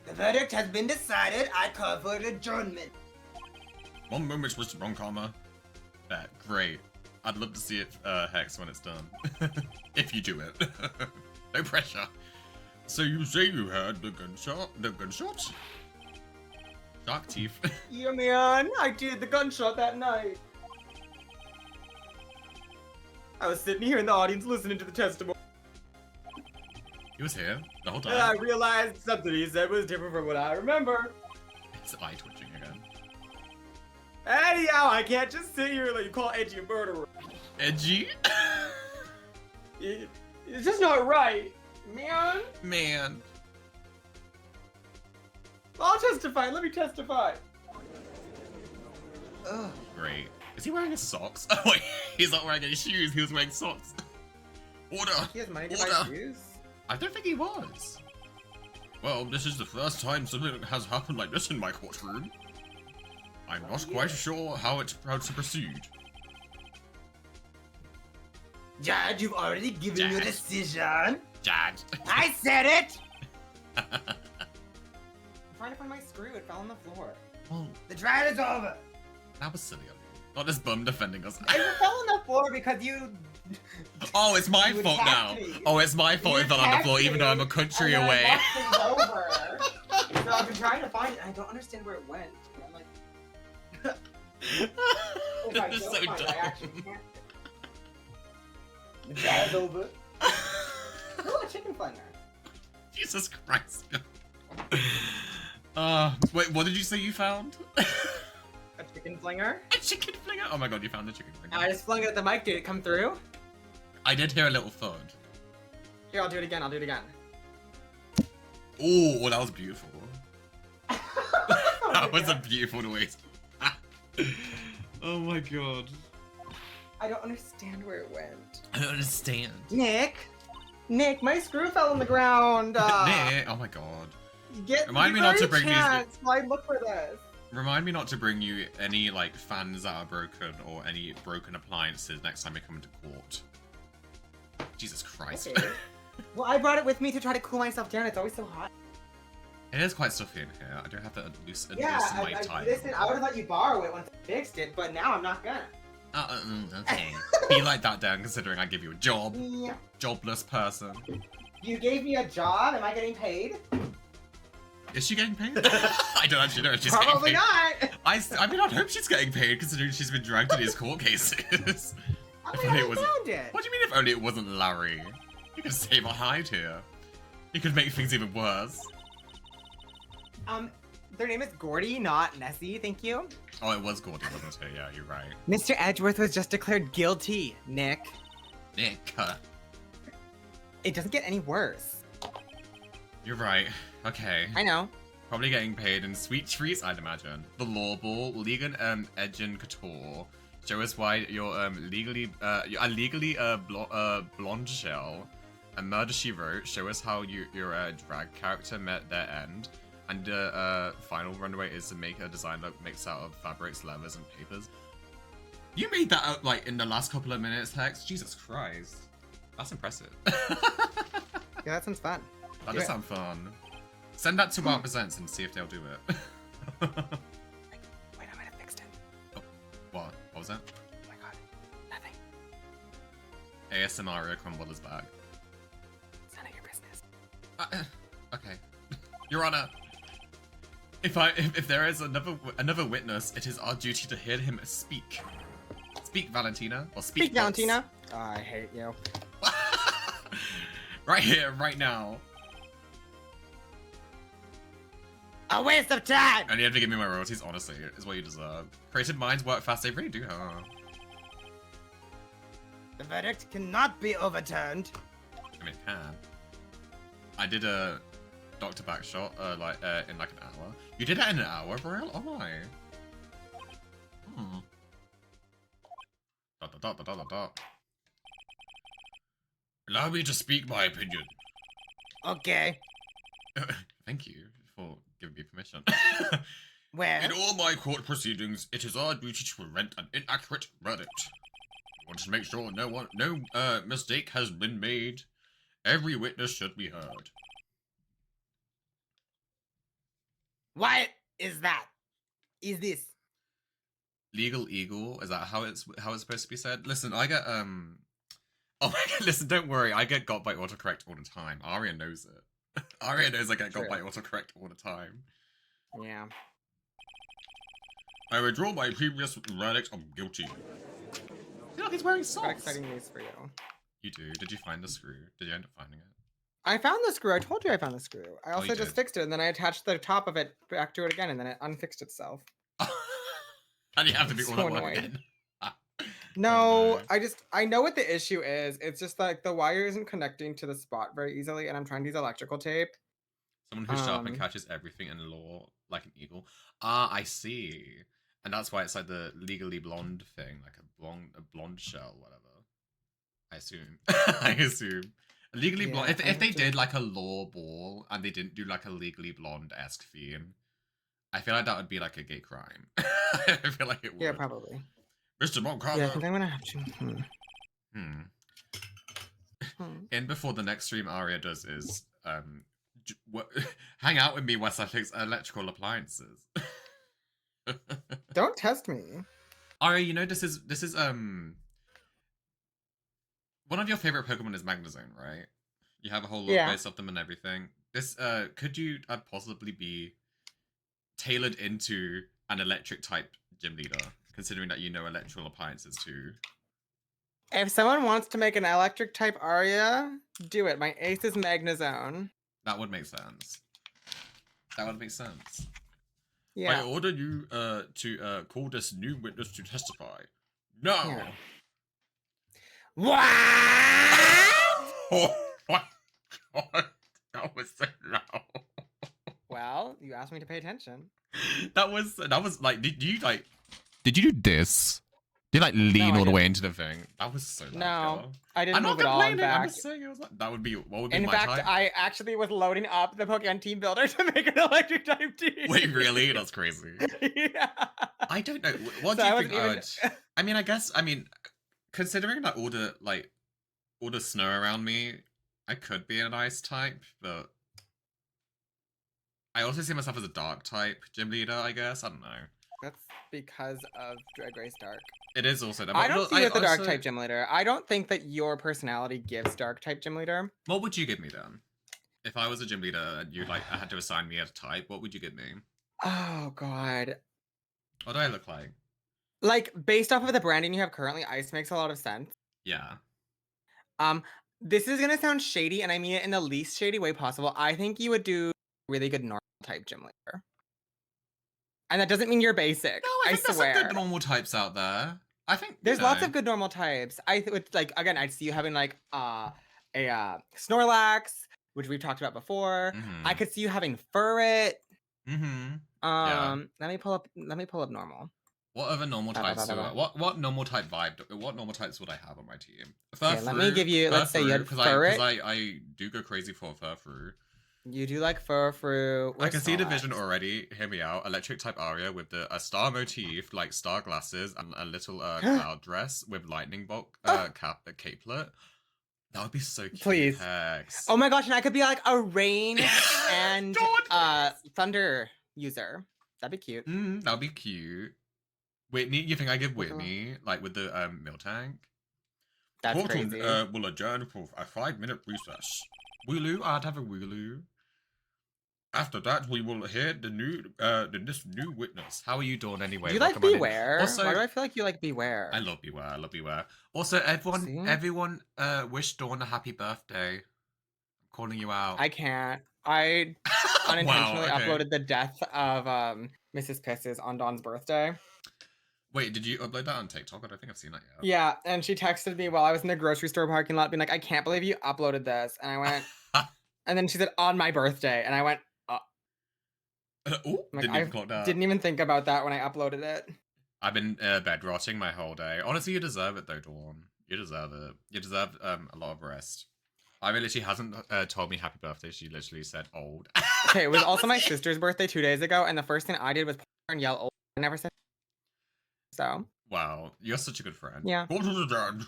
The verdict has been decided. I call for adjournment. One moment, Mr. Ronkarma. That great. I'd love to see it, Hex, when it's done. If you do it. No pressure. So you say you had the gunshot? Shark teeth. Yeah, man, I did the gunshot that night. I was sitting here in the audience listening to the testimony. He was here the whole And I time. realized something he said was different from what I remember. His eye twitching again. Anyhow, I can't just sit here and let you call Edgy a murderer. Edgy? It's just not right, man. Man. I'll testify. Let me testify. Ugh. Great. Is he wearing his socks? Oh wait, he's not wearing any shoes, he was wearing socks. Order! He has money to buy Order! shoes. I don't think he was. Well, this is the first time something has happened like this in my courtroom. I'm not quite sure how to proceed. Judge, you've already given your Judge. decision. Dad. I said it. I'm trying to find my screw. It fell on the floor. Well, The trial is over. that was silly of you. Not this bum defending us. It fell on the floor because you. Oh, it's my You fault now. attacked me. Oh, it's my fault it fell on the floor, even though I'm a country and then away. I knocked things over. So I've been trying to find it. And I don't understand where it went. And I'm like, if I This is don't so find it, I actually dumb. can't. The trial is over. Oh, a chicken flinger. Jesus Christ. Wait, what did you say you found? A chicken flinger. A chicken flinger? Oh my god, you found a chicken I flinger. just flung it at the mic. Did it come through? I did hear a little thud. Here, I'll do it again. I'll do it again. Ooh, well, that was beautiful. That was a beautiful noise. Oh my god. I don't understand where it went. I don't understand. Nick, my screw fell on the ground. Nick, oh my god. Remind me not to bring these- Why look for this? Remind me not to bring you any, like, fans that are broken or any broken appliances next time we come into court. Jesus Christ. Okay. Well, I brought it with me to try to cool myself down. It's always so hot. It is quite stuffy in here. I do have to loosen Yeah, my tie. listen, I would have let you borrow it once I fixed it, but now I'm not gonna. Okay. Be like that, Dan, considering I give you a job. Yeah. Jobless person. You gave me a job. Am I getting paid? Is she getting paid? I don't actually know if she's getting Probably paid. not. I mean, I'd hope she's getting paid, considering she's been dragged to these court cases. Oh If my only God, it I wasn't- found it. What do you mean if only it wasn't Larry? You could save our hide here. You could make things even worse. Their name is Gordy, not Nessie. Thank you. Oh, it was Gordy, wasn't it? Yeah, you're right. Mr. Edgeworth was just declared guilty, Nick. Nick, It doesn't get any worse. you're right. Okay. I know. Probably getting paid in sweet treats, I'd imagine. The Law Ball, Legan Edgen Couture. Show us why you're blonde shell. A Murder She Wrote. Show us how your drag character met their end. And final runway is to make a design that makes out of fabrics, leathers, and papers. You made that out like in the last couple of minutes, Hex. Jesus Christ. That's impressive. Yeah, that sounds fun. That Do does it. sound fun. Send that to Wow Presents and see if they'll do it. Wait, I might have fixed it. What? What was that? Oh my god. Nothing. ASMR Crumble is back. It's none of your business. Okay. Your Honor. If there is another witness, it is our duty to hear him speak. Speak, Valentina. Or speak, Speak, Valentina. Oh, I hate you. Right here, right now. A waste of time. And you have to give me my royalties, honestly. Is what you deserve. Creative minds work fast, they really do, huh? The verdict cannot be overturned. I mean, it can. I did a Dr. Backshot in like an hour. You did that in an hour, Brielle? Oh my. Hmm. Dot, dot, dot, dot, dot, dot. Allow me to speak my opinion. Okay. Thank you for giving me permission. Well, In all my court proceedings, it is our duty to prevent an inaccurate verdict. We want to make sure no mistake has been made. Every witness should be heard. what is that? Is this? Legal eagle, is that how it's supposed to be said? Listen, I get oh my god, listen, don't worry, I get got by autocorrect all the time. Aria knows it. Aria knows I get got by autocorrect all the time. Yeah. I withdraw my previous verdict of guilty. Look, he's wearing Got socks. exciting news for you. You do. Did you find the screw? Did you end up finding it? I found the screw. I told you I found the screw. I also you just did. fixed it, and then I attached the top of it back to it again, and then it unfixed itself. And you have to do all So that work annoying. again. No, no. I know what the issue is. It's just like the wire isn't connecting to the spot very easily, and I'm trying to use electrical tape. Someone who's sharp and catches everything in law like an eagle. Ah, I see. And that's why it's like the legally blonde thing, like a blonde shell, whatever. I assume. I assume. Legally blonde. If they did like a law ball and they didn't do like a legally blonde-esque theme, I feel like that would be like a gay crime. I feel like it would. Yeah, probably. Mr. Moncada. Yeah, I think I'm gonna have to. And before the next stream Aria does is hang out with me whilst I fix electrical appliances. Don't test me. Aria, you know this is one of your favorite Pokemon is Magnezone, right? You have a whole lot base of them and everything. This could you possibly be tailored into an electric type gym leader, considering that you know electrical appliances too? If someone wants to make an electric type Aria, do it. My ace is Magnezone. That would make sense. That would make sense. Yeah. I order you to call this new witness to testify. No. Yeah. What? Oh my god, that was so loud. Well, you asked me to pay attention. That was like, did you do this? Did you like lean No, I all the way didn't. into the thing? That was so loud. No, girl. I didn't I'm move not at all. In complaining. I'm fact, just saying it was like, that would be what would be in my fact, type. I actually was loading up the Pokemon Team Builder to make an electric type team. Wait, really? That's crazy. Yeah. I don't know. What So do I you wasn't think I even- would? I mean, considering that all the snow around me, I could be an ice type, but I also see myself as a dark type gym leader, I guess. I don't know. That's because of Drag Race Dark. It is also that. I don't see you as the dark also- type gym leader. I don't think that your personality gives dark type gym leader. What would you give me then? If I was a gym leader and you I had to assign me a type, what would you give me? Oh god. What do I look like? Like based off of the branding you have currently, ice makes a lot of sense. Yeah. This is gonna sound shady, and I mean it in the least shady way possible. I think you would do really good normal type gym leader. And that doesn't mean you're basic. No, I think there's swear. some good normal types out there. I think There's lots of good normal types. I would like again. I'd see you having like a Snorlax, which we've talked about before. I could see you having Furret. Yeah. Let me pull up normal. What other normal types? What normal type vibe? What normal types would I have on my team? Okay, let me give you. Let's say you had Furret. Because I do go crazy for Furfrou. You do like Furfrou. I can see the vision already. Hear me out. Electric type Aria with a star motif, like star glasses, and a little cloud dress with lightning bolt capelet. That would be so cute. Please. Hex. Oh my gosh, and I could be like a rain and God. thunder user. That'd be cute. That would be cute. Whitney, you think I give Whitney like with the Miltank? That's Court crazy. will adjourn for a 5-minute recess. Wooloo, I'd have a Wooloo. After that, we will hear this new witness. How are you doing anyway? Do you like Welcome on in. Beware? Also, Why do I feel like you like Beware? I love Beware. I love Beware. Also, everyone, wish Dawn a happy birthday. I'm calling you out. I can't. I unintentionally Wow, okay. uploaded the death of Mrs. Pisses on Dawn's birthday. Wait, did you upload that on TikTok? I don't think I've seen that yet. Yeah, and she texted me while I was in the grocery store parking lot, being like, "I can't believe you uploaded this," and I went, and then she said, "On my birthday," and I went, Ooh, like, didn't even clock that. didn't even think about that when I uploaded it. I've been bed rotting my whole day. Honestly, you deserve it though, Dawn. You deserve it. You deserve a lot of rest. I mean, she hasn't told me happy birthday. She literally said old. Okay, it was also my sister's birthday 2 days ago, and the first thing I did was and yell old. I never said so. Wow, you're such a good friend. Yeah. Go to the dead.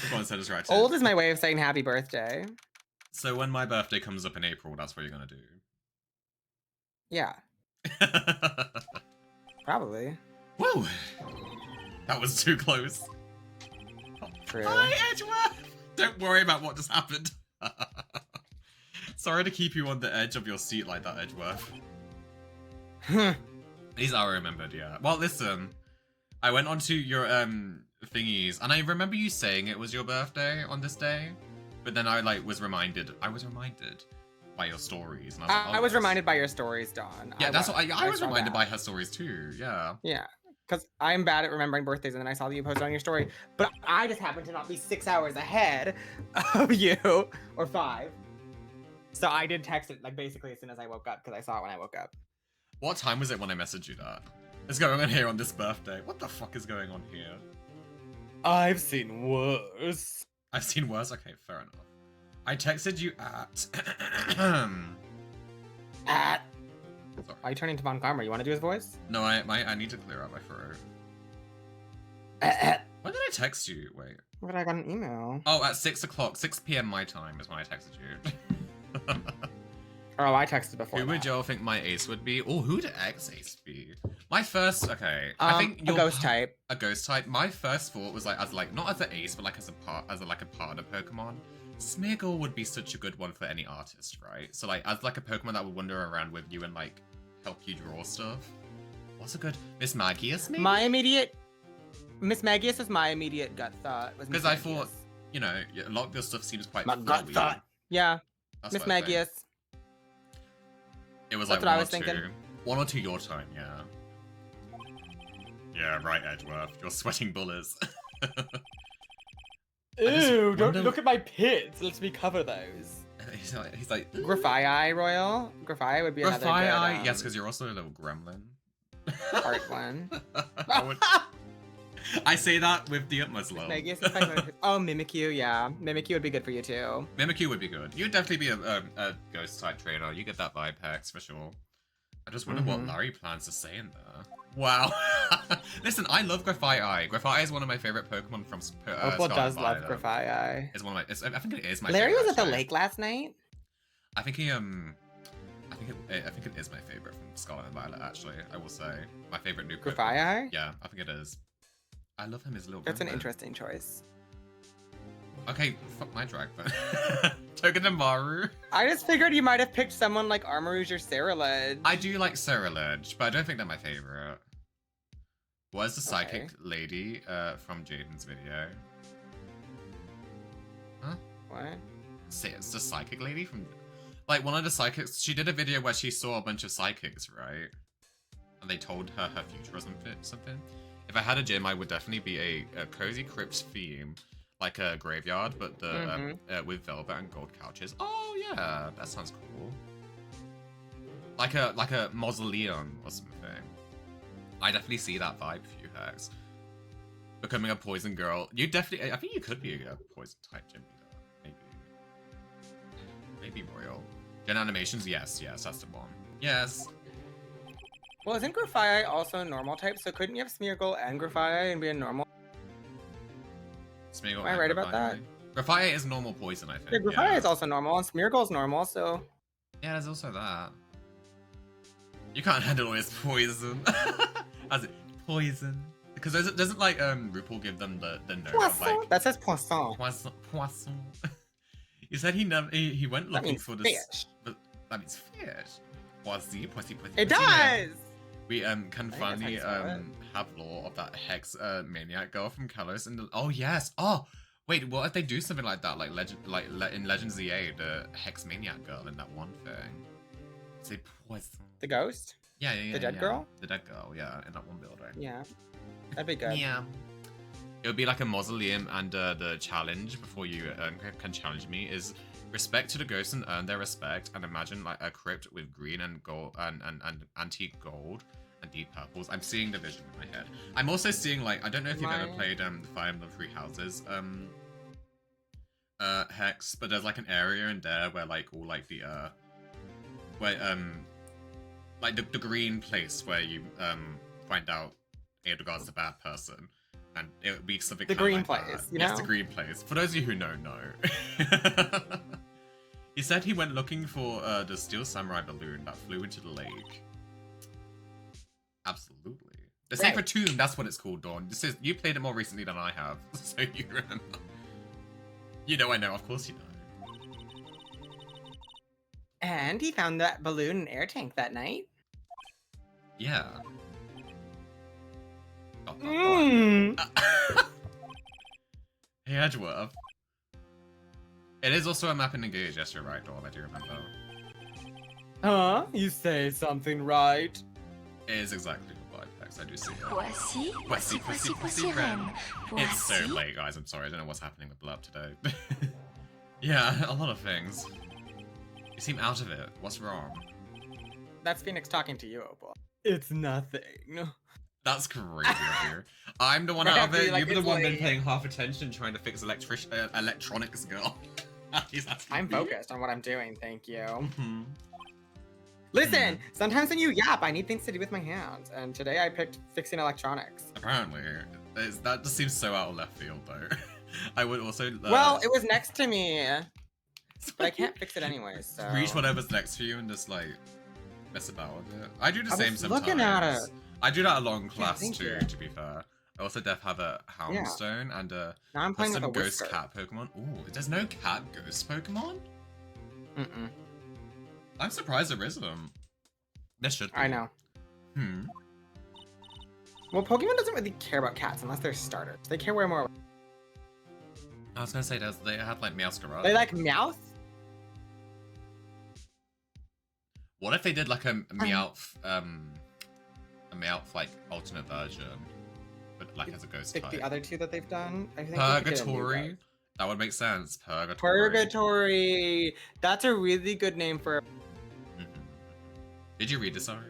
Go on, set us right. Old is my way of saying happy birthday. So when my birthday comes up in April, that's what you're gonna do. Yeah, probably. Whoa! That was too close. True. Hi, Edgeworth! Don't worry about what just happened. Sorry to keep you on the edge of your seat like that, Edgeworth. These are remembered, yeah. Well, listen. I went onto your thingies, and I remember you saying it was your birthday on this day, but then I was reminded by your stories, and I was like, oh, I was yes. reminded by your stories, Dawn. Yeah, that's what I was saw reminded that. by her stories too. Yeah. Yeah, because I'm bad at remembering birthdays, and then I saw that you posted on your story, but I just happened to not be 6 hours ahead of you, or 5. So I did text it basically as soon as I woke up, because I saw it when I woke up. What time was it when I messaged you that? What's going on here on this birthday? What the fuck is going on here? I've seen worse. I've seen worse. Okay, fair enough. I texted you at. Are Sorry. you turning to Von Karma? You want to do his voice? No, I need to clear out my throat. When did I text you? Wait. But I got an email. Oh, at 6 o'clock, 6 p.m. my time is when I texted you. Oh, I texted before. Who would that. y'all think my ace would be? Oh, who'd X ace be? My first, okay. I think a ghost type. A ghost type. My first thought was not as an ace, but as a partner Pokemon. Smeargle would be such a good one for any artist, right? So as a Pokemon that would wander around with you and help you draw stuff. What's a good Miss Magius maybe? My immediate Miss Magius is my immediate gut thought. Because I thought, a lot of your stuff seems quite my gut flowy. thought. Yeah, That's Miss what I think. Magius. It was That's like what I one or was thinking. two. 1 or 2 your time, yeah. Yeah, right, Edgeworth. You're sweating bullets. Ew! Don't wonder- look at my pits. Let me cover those. he's like Graphii Royal. Graphii would be another good. Graphii, yes, because you're also a little gremlin. Art one. I say that with the utmost love. Magius is my favorite. Oh, Mimikyu, yeah. Mimikyu would be good for you too. Mimikyu would be good. You'd definitely be a ghost type trainer. You get that vibe, Hex, for sure. I just wonder what Larry plans to say in there. Wow. Listen, I love Graphii. Graphii is one of my favorite Pokemon from Opal does love Graphii. It's one of my. I think it is my. Larry favorite, was at the actually. lake last night. I think he I think it is my favorite from Scarlet and Violet. Actually, I will say my favorite new Pokemon. Graphii? Yeah, I think it is. I love him as a little. That's an gremlin. interesting choice. Okay, fuck my drag then. Togedemaru. I just figured you might have picked someone like Armarouge or Ceruledge. I do like Ceruledge, but I don't think they're my favorite. Was the psychic lady from Jaden's video? Huh? What? Say it's the psychic lady from one of the psychics. She did a video where she saw a bunch of psychics, right? And they told her future or something. If I had a gym, I would definitely be a cozy crypt theme, like a graveyard, but with velvet and gold couches. Oh yeah, that sounds cool. Like a mausoleum or something. I definitely see that vibe for you, Hex. Becoming a poison girl. You definitely. I think you could be a poison type gym leader. Maybe royal. Gen animations. Yes, that's the one. Yes. Well, isn't Graphii also a normal type? So couldn't you have Smeargle and Graphii and be a normal? Smeargle Am I right about that? Graphii is normal poison, I think. Yeah, Graphii is also normal, and Smeargle is normal, so. Yeah, there's also that. You can't handle all this poison. As it poison. Because doesn't RuPaul give them the note of Poisson. That says poisson. Poisson. You said he went That looking means for this. fish. But that means fish. Poissy. It does. We can think finally that's how you spell it. have lore of that Hex maniac girl from Kalos and oh yes. Oh wait, what if they do something like that, in Legends ZA, the Hex maniac girl in that one thing? Say Poisson. The ghost? Yeah. The dead girl? The dead girl, yeah, in that one building. Yeah. That'd be good. Yeah. It would be like a mausoleum, and the challenge before you can challenge me is Respect to the ghosts and earn their respect, and imagine like a crypt with green and gold and antique gold and deep purples. I'm seeing the vision in my head. I'm also seeing like, I don't know if you've ever played the Fire Emblem Three Houses Hex, but there's like an area in there where like all like the where like the green place where you find out Edelgard's a bad person, and it would be something The kinda green like place, that. you Yes, know? the green place. For those of you who know. He said he went looking for the steel samurai balloon that flew into the lake. Absolutely. The Sacred Tomb, that's what it's called, Dawn. This is, you played it more recently than I have, so you remember. You know I know, of course you know. And he found that balloon and air tank that night. Yeah. Mmm. Hey, Edgeworth. It is also a map in Engage, yes, you're right, Dawn, I do remember. Huh? You say something right. It is exactly the vibe text, I do see it. Voici reine. It's so late, guys, I'm sorry, I don't know what's happening with Blurb today. Yeah, a lot of things. You seem out of it, what's wrong? That's Phoenix talking to you, Opal. It's nothing. That's crazy of you. I'm the one Right out of after it, you're like, you've been the "It's one been late." paying half attention trying to fix electronics, girl. He's asking I'm me. focused on what I'm doing, thank you. Mhm. Listen, sometimes when you yap, I need things to do with my hands, and today I picked fixing electronics. Apparently. That just seems so out of left field, though. I would also... Well, it was next to me, but I can't fix it anyway, so... Reach whatever's next for you and just, like, mess about with it. I do the I same was sometimes. looking at it. I do that along class, thank too, you. to be fair. I also have a Houndstone and a... Now I'm playing with some a ghost whisker. cat Pokemon. Ooh, there's no cat ghost Pokemon? Mm-mm. I'm surprised there isn't. There should be. I know. Well, Pokemon doesn't really care about cats unless they're starters. They care way more. I was gonna say, they have like Meowscarada. They like Meowth? What if they did like a Meowth, like alternate version, but like as a ghost Like type? the other two that they've done? I think they could get a new Purgatory. guy. That would make sense. Purgatory. Purgatory. That's a really good name for. Mhm. Did you read this? Sorry.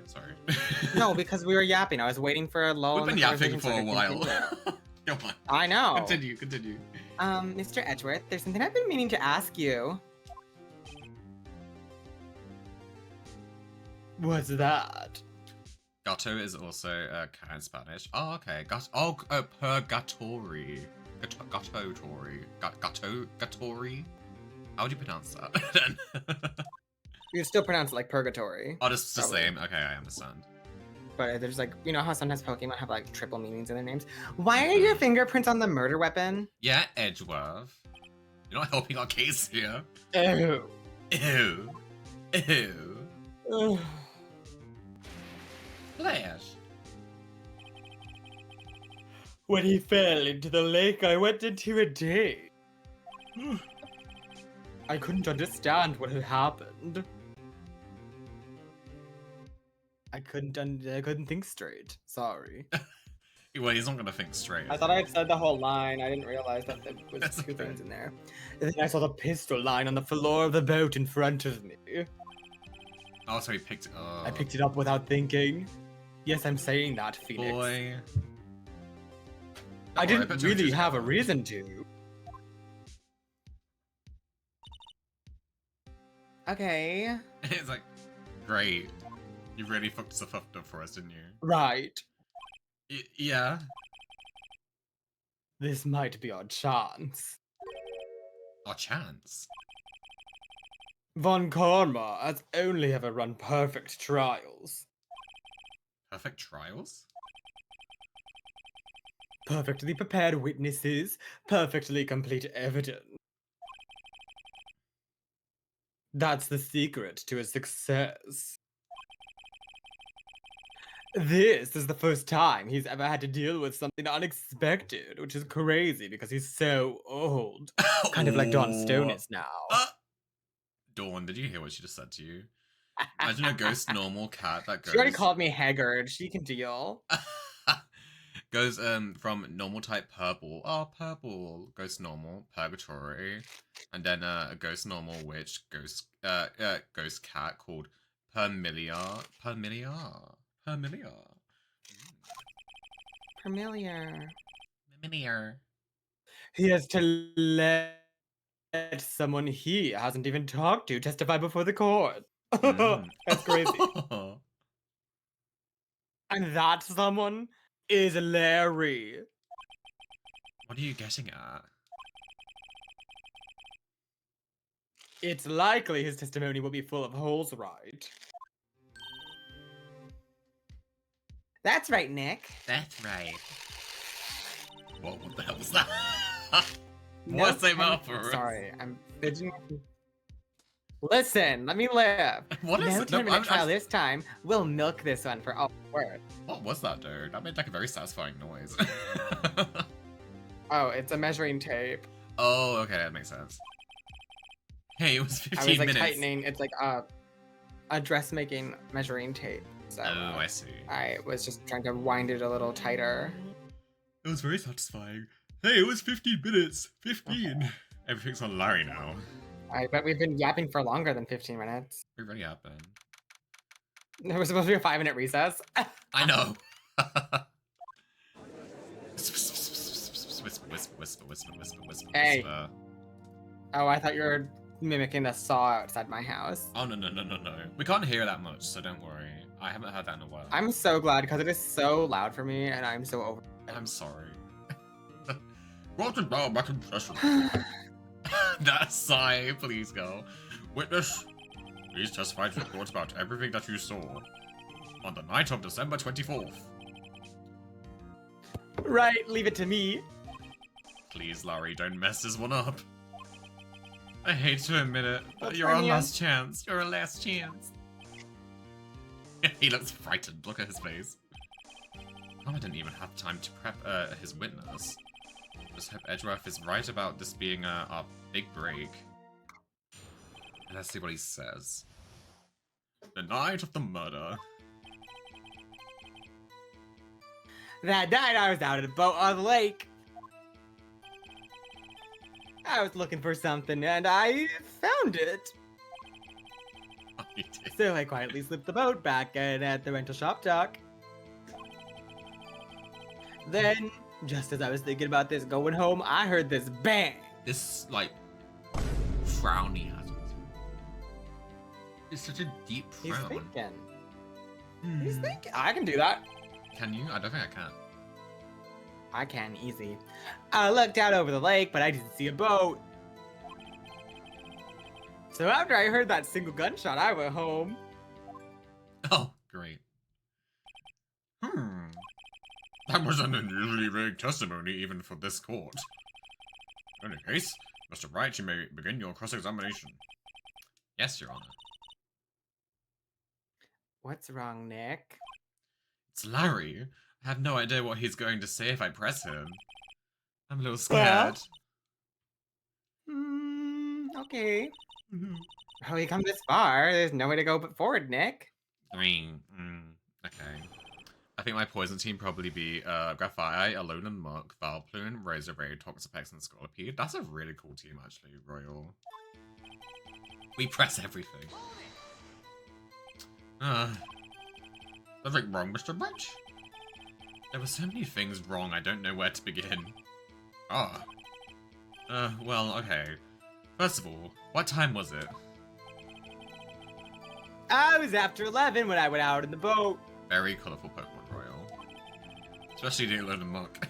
No, because we were yapping. I was waiting for a lull. We've in been the yapping conversation so for I a could while. continue. Come on. I know. Continue. Mr. Edgeworth, there's something I've been meaning to ask you. What's that? Gato is also cat in Spanish. Oh, okay. Purgatory. Gatori. How would you pronounce that? Then? You still pronounce it like purgatory. Oh, it's the Probably. same. Okay, I understand. But there's like, you know how sometimes Pokemon have like triple meanings in their names? Why are your fingerprints on the murder weapon? Yeah, Edgeworth. You're not helping our case here. Ew. Ew. Ugh. Flash. When he fell into the lake, I went into a daze. I couldn't understand what had happened. I couldn't think straight. Sorry. Well, he's not gonna think straight. I thought I had said the whole line. I didn't realize that there was That's two okay. things in there. And then I saw the pistol lying on the floor of the boat in front of me. Oh, so he picked it up. I picked it up without thinking. Yes, I'm saying that, Phoenix. Boy. I Don't worry, didn't bet you really just- have a reason to. Okay. It's like, great. You really fucked stuff up for us, didn't you? Right. Yeah. This might be our chance. Our chance. Von Karma has only ever run perfect trials. Perfect trials? Perfectly prepared witnesses, perfectly complete evidence. That's the secret to his success. This is the first time he's ever had to deal with something unexpected, which is crazy because he's so old. Kind of like Dawn Stone is now. Dawn, did you hear what she just said to you? Imagine a ghost normal cat that goes... She already called me haggard. She can deal. Goes from normal type purple. Oh, purple goes to normal, purgatory, and then a ghost normal witch ghost cat called Permilia. Familiar. Mimier. He has to let someone he hasn't even talked to testify before the court. That's crazy. And that someone is Larry. What are you getting at? It's likely his testimony will be full of holes, right? That's right, Nick. That's right. What the hell was that? No, What's a I'm mouthful? sorry, I'm fidgeting. Listen, let me live. What is No it? 10-minute trial this time. We'll milk this one for all it's worth. What was that, dude? That made like a very satisfying noise. Oh, it's a measuring tape. Oh, okay, that makes sense. Hey, it was 15 I was like minutes. tightening. It's like a dressmaking measuring tape. So Oh, I see. I was just trying to wind it a little tighter. It was very satisfying. Hey, it was 15 minutes. 15. Okay. Everything's on Larry now. I bet we've been yapping for longer than 15 minutes. It really happened. There was supposed to be a 5-minute recess. I know. Whisper, whisper, whisper, whisper, whisper, whisper, Hey. whisper. Oh, I thought you were mimicking the saw outside my house. Oh, no, no, no, no, no. We can't hear that much, so don't worry. I haven't heard that in a while. I'm so glad because it is so loud for me and I'm so over it. I'm sorry. That sigh, please go. Witness, please testify to the court about everything that you saw on the night of December 24th. Right, leave it to me. Please, Larry, don't mess this one up. I hate to admit it, but That's you're our fine, last chance. You're our last chance. He looks frightened. Look at his face. I didn't even have time to prep his witness. Just hope Edgeworth is right about this being our big break. Let's see what he says. The night of the murder. That night I was out at a boat on the lake. I was looking for something and I found it. Oh, he did. So I quietly slipped the boat back in at the rental shop dock. Then, just as I was thinking about this going home, I heard this bang. This, like, frown he has. It's such a deep He's frown. thinking. He's thinking. I can do that. Can you? I don't think I can. I can, easy. I looked out over the lake, but I didn't see a boat. So after I heard that single gunshot, I went home. Oh, great. That was an unusually vague testimony even for this court. In any case, Mr. Wright, you may begin your cross-examination. Yes, Your Honor. What's wrong, Nick? It's Larry. I have no idea what he's going to say if I press him. I'm a little scared. Okay. Well, you come this far. There's no way to go but forward, Nick. I mean, okay. I think my poison team probably be Graphite, Alone and Muck, Valplume, Razor Raid, Toxapex, and Scolipede. That's a really cool team, actually, Royal. We press everything. Nothing wrong, Mr. Birch? There were so many things wrong, I don't know where to begin. Well, okay. First of all, what time was it? I was after 11 when I went out in the boat. Very colourful Pokemon Royal. Especially the Alone and Muck.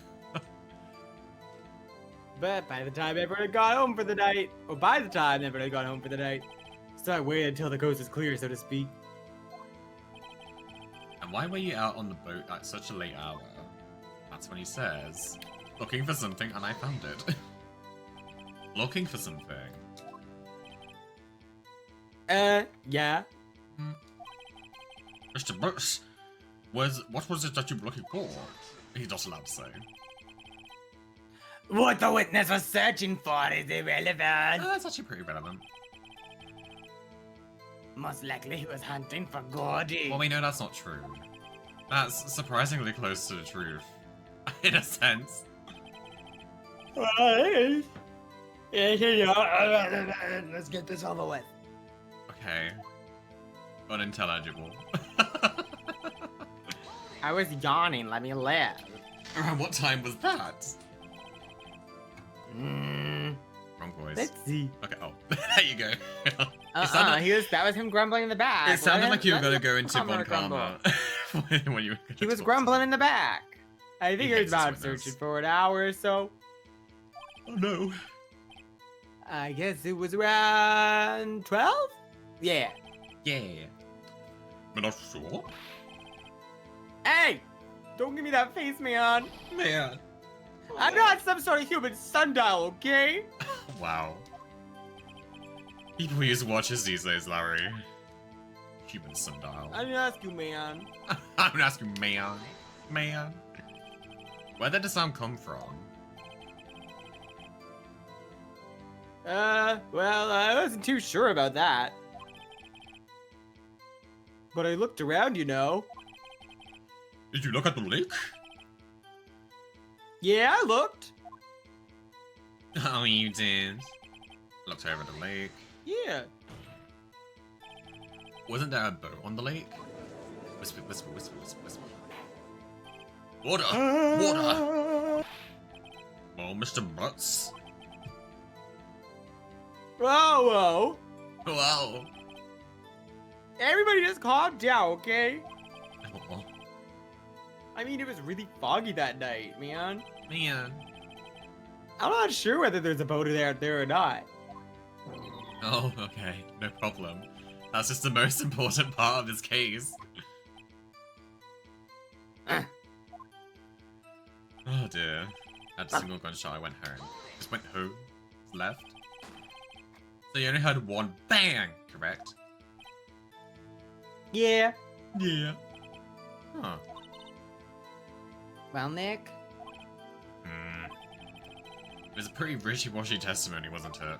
But by the time everyone had gone home for the night, so I waited until the coast was clear, so to speak. And why were you out on the boat at such a late hour? That's when he says, looking for something and I found it. Looking for something. Yeah. Mr. Brooks, what was it that you were looking for? He's not allowed to say. What the witness was searching for is irrelevant. That's actually pretty relevant. Most likely he was hunting for Gordy. Well, we know that's not true. That's surprisingly close to the truth. in a sense. Let's get this over with. Okay. Unintelligible. I was yawning. Let me live. Around what time was that? Wrong voice. Let's see. Okay, oh, there you go. That was him grumbling in the back. It sounded like you were Let gonna him go into grumble, Von Karma when you were gonna He was talk grumbling to in the back. I think He he was hates his about witness. searching for an hour or so. Oh no. I guess it was around 12? Yeah. Yeah. But not sure. Hey! Don't give me that face, man. Man. I'm not some sort of human sundial, okay? Wow. People use watches these days, Larry. Human sundial. I didn't ask you, man. I'm gonna ask you, man. Man. Where did the sound come from? Well, I wasn't too sure about that. But I looked around, you know. Did you look at the lake? Yeah, I looked. Oh, you did. Looked over the lake. Yeah. Wasn't there a boat on the lake? Whisper, whisper, whisper, whisper, whisper. Water! Water! Oh, Mr. Butts. Whoa, whoa. Wow. Everybody just calm down, okay? Oh, I mean, it was really foggy that night, man. man. I'm not sure whether there's a boat out there or not. Oh, okay. No problem. That's just the most important part of this case. Oh dear. Had a single gunshot, I went home. Just went home. Left. So you only heard one bang, correct? Yeah. Yeah. Huh. Well, Nick? It was a pretty wishy-washy testimony, wasn't it?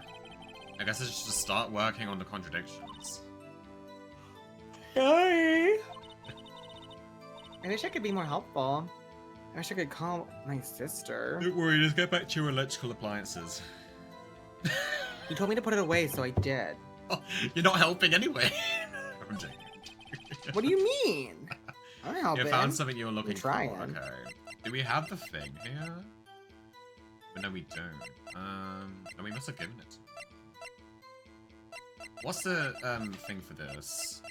I guess I should just start working on the contradictions. Sorry. I wish I could be more helpful. I wish I could call my sister. Don't worry, just get back to your electrical appliances. You told me to put it away, so I did. Oh, you're not helping anyway. I'm joking. What do you mean? I'm helping. You found something you were looking I'm for. trying. Okay. Do we have the thing here? But no, we don't. And we must have given it to him. What's the thing for this?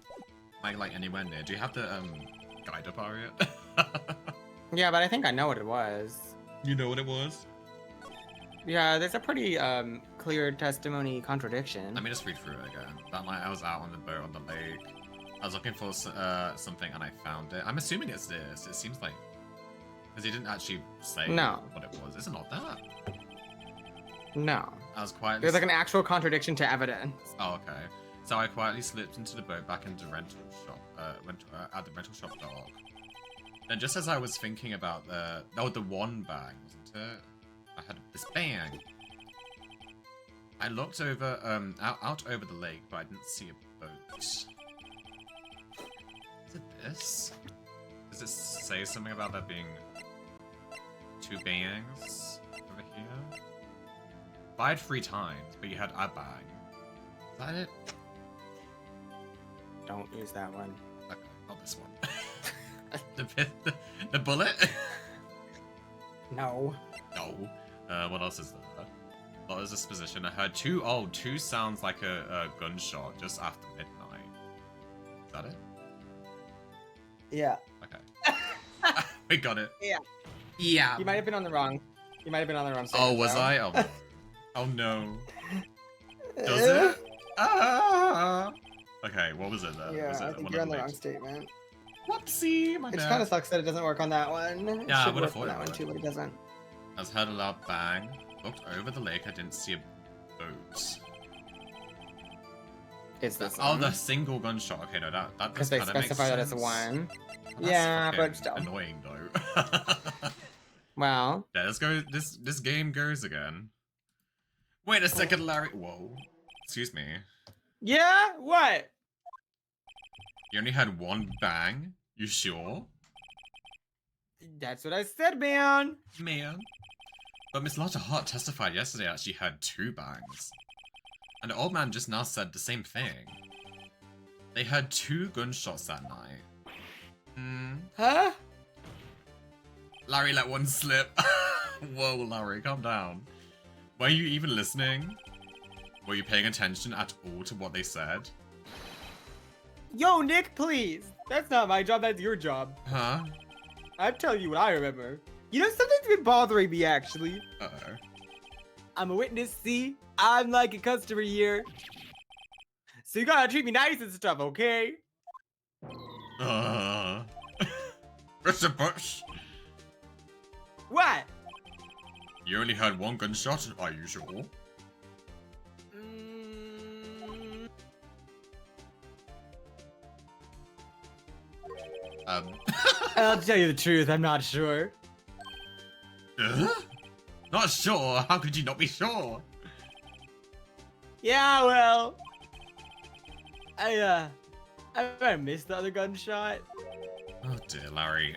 Like anywhere near? Do you have the guide up area? Yeah, but I think I know what it was. You know what it was? Yeah, there's a pretty clear testimony contradiction. Let me just read through it again. That night I was out on the boat on the lake. I was looking for something and I found it. I'm assuming it's this. It seems like... Because he didn't actually say what it was. Is it not that? No. I was quietly... There's like an actual contradiction to evidence. Oh, okay. So I quietly slipped into the boat back into rental shop, at the rental shop dock. And just as I was thinking about the one bang, wasn't it? I had this bang. I looked over, out over the lake, but I didn't see a boat. Is it this? Does it say something about there being two bangs over here? Fired 3 times, but you had a bang. Is that it? Don't use that one. Okay, not this one. the bullet? No. No. What else is there? What is this position? I heard two sounds like a gunshot just after midnight. Is that it? Yeah. Okay. We got it. Yeah. Yeah. You might have been on the wrong. You might have been on the wrong side. Oh, was I? Oh no. Oh no. Does it? Ah. Okay, what was it then? Yeah, Was it I think one you're of on the wrong legs? statement. Whoopsie, my It bad. kind of sucks that it doesn't work on that one. It Yeah, I should would've work on thought it that one would. too, but it doesn't. I was heard a loud bang. Looked over the lake. I didn't see a boat. It's this Oh, one. the single gunshot. Okay, no, that Because does they kind of make specify that it's sense. one. That's Yeah, fucking but still. annoying though. Well, Yeah, let's go. This game goes again. Wait a second, Larry. Whoa. Excuse me. yeah. What? You only had one bang. You sure? That's what I said, man. Man. But Miss Lotta Hart testified yesterday that she heard 2 bangs. And the old man just now said the same thing. They heard 2 gunshots that night. Huh? Larry let one slip. Whoa, Larry, calm down. Were you even listening? Were you paying attention at all to what they said? Yo, Nick, please. That's not my job, that's your job. Huh? I'm telling you what I remember. You know, something's been bothering me, actually. Uh-oh. I'm a witness, see? I'm like a customer here. So you gotta treat me nice and stuff, okay? Mr. Bush, What? you only heard 1 gunshot, are you sure? I'll tell you the truth, I'm not sure. Not sure? How could you not be sure? Yeah, well... I missed the other gunshot. Oh dear, Larry.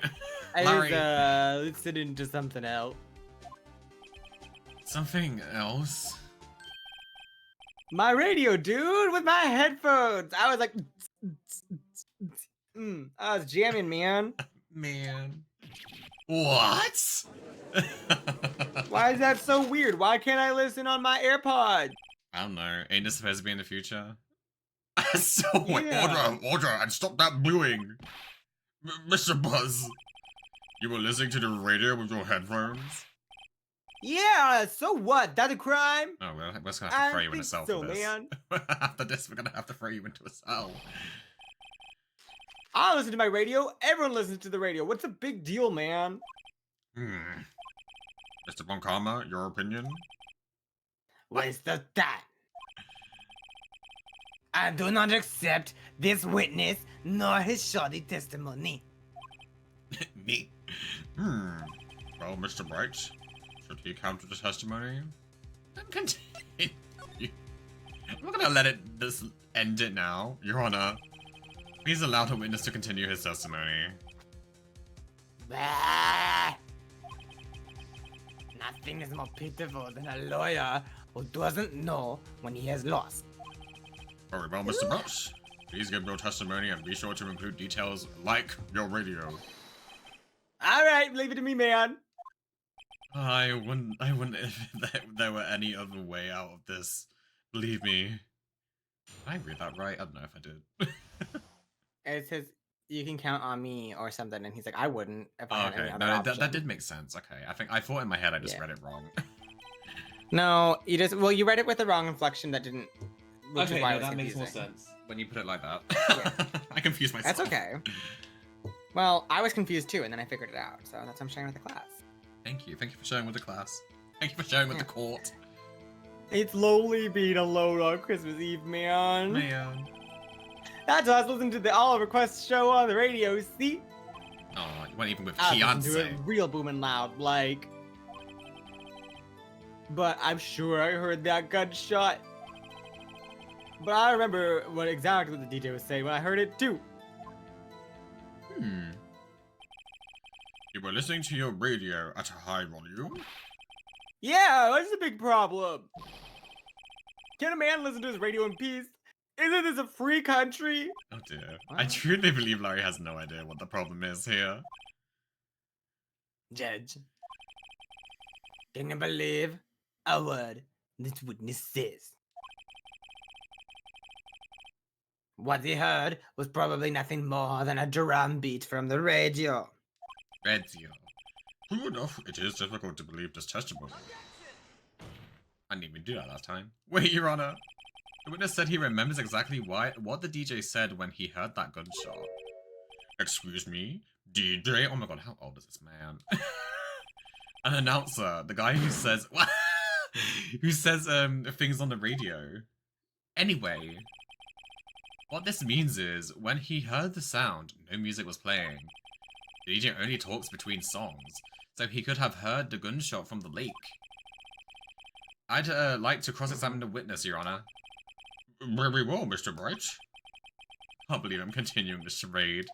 I Larry. was, listening to something else. Something else? My radio, dude, with my headphones. I was like... I was jamming, man. Man. What? Why is that so weird? Why can't I listen on my AirPods? I don't know. Ain't this supposed to be in the future? So, Yeah. order, and stop that booing. Mr. Buzz, you were listening to the radio with your headphones? Yeah, so what? That a crime? Oh, well, we're just gonna have to throw you in a cell so, for this. man. After this, we're gonna have to throw you into a cell. I listen to my radio. Everyone listens to the radio. What's the big deal, man? Mr. Bonkama, your opinion? What's that? I do not accept this witness nor his shoddy testimony. Me? Well, Mr. Bright, should he counter the testimony? Continue. I'm not gonna let this end it now, Your Honor. Please allow the witness to continue his testimony. Bah! Nothing is more pitiful than a lawyer who doesn't know when he has lost. Very well, Mr. Brush. Please give your testimony and be sure to include details like your radio. All right, leave it to me, man. I wouldn't if there were any other way out of this. Believe me. Did I read that right? I don't know if I did. It says you can count on me or something, and he's like, I wouldn't if I Oh, had any okay, other no, option. that did make sense. Okay, I thought in my head I just Yeah. read it wrong. No, you you read it with the wrong inflection that didn't. Which Okay, is why no, it was that makes more confusing. sense. When you put it like that, Yeah. I confused myself. That's okay. Well, I was confused too, and then I figured it out. So that's why I'm sharing with the class. Thank you for sharing with the class. Thank you for sharing with the court. It's lonely being alone on Christmas Eve, man. Man. That's why I was listening to the Oliver Quest show on the radio. See, Oh, you went even with I was listening to it Beyonce. real booming loud, like. But I'm sure I heard that gunshot. But I remember exactly what the DJ was saying when I heard it too. You were listening to your radio at a high volume? Yeah, what's the big problem? Can a man listen to his radio in peace? Isn't this a free country? Oh dear. I truly believe Larry has no idea what the problem is here. Judge, can you believe a word this witness says? What he heard was probably nothing more than a drum beat from the radio. Radio. True enough, it is difficult to believe this testimony. I didn't even do that last time. Wait, Your Honor. The witness said he remembers exactly what the DJ said when he heard that gunshot. Excuse me? DJ? Oh my god, how old is this man? An announcer. The guy who says... who says things on the radio. Anyway. What this means is, when he heard the sound, no music was playing. The DJ only talks between songs, so he could have heard the gunshot from the lake. I'd like to cross-examine the witness, Your Honor. Very well, Mr. Bright. Can't believe I'm continuing this charade.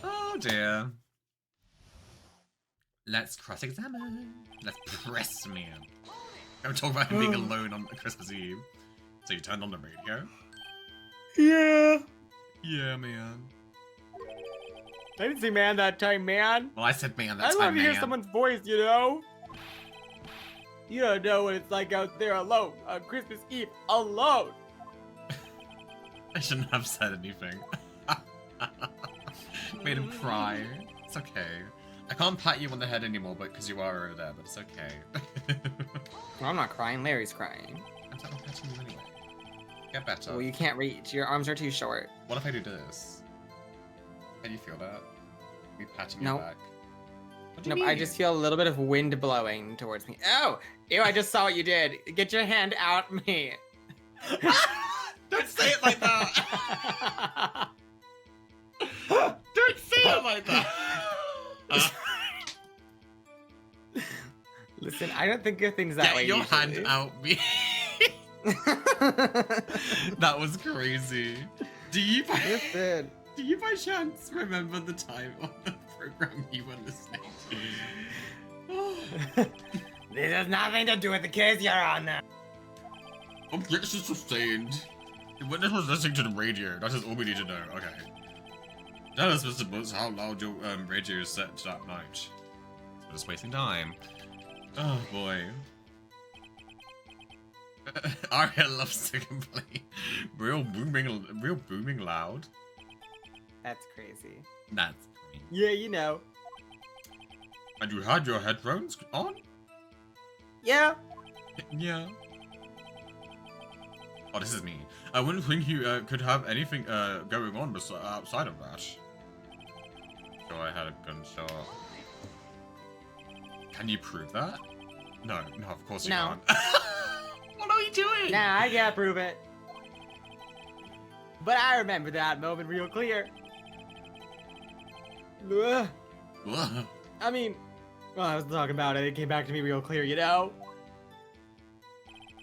Oh dear. Let's cross-examine. Let's press man. I'm talking about him being alone on Christmas Eve. So you turned on the radio? Yeah. Yeah, man. I didn't say man that time, man. Well, I said man that I time, love to hear man. someone's voice, you know? You don't know what it's like out there alone on Christmas Eve, alone. I shouldn't have said anything. Made him cry. It's okay. I can't pat you on the head anymore, but because you are over there, but it's okay. Well, I'm not crying. Larry's crying. I'm patting you anyway. Get better. Well, you can't reach. Your arms are too short. What if I do this? Can you feel that? Me patting Nope. your back. What do you Nope, I mean? just feel a little bit of wind blowing towards me. Oh! Ew, I just saw what you did. Get your hand out me. Don't say it like that! Don't say it like that! Listen, I don't think of things that Get way your usually. hand out me. That was crazy. Do you Listen. do you by chance remember the time on the program you were listening to? This has nothing to do with the case you're on now. Objection sustained. The witness was listening to the radio. That is all we need to know. Okay. Tell us, Mr. Boots, how loud your radio is set that night. We're just wasting time. Oh boy. Aria loves to complain. Real booming loud. That's crazy. That's great. Yeah, you know. And you had your headphones on? Yeah. Yeah. Oh, this is me. I wouldn't think you could have anything going on outside of that. So I had a gunshot. Can you prove that? No, of course you No. can't. What are you doing? Nah, I can't prove it. But I remember that moment real clear. Ugh. Ugh. I mean, well, I was talking about it. It came back to me real clear, you know?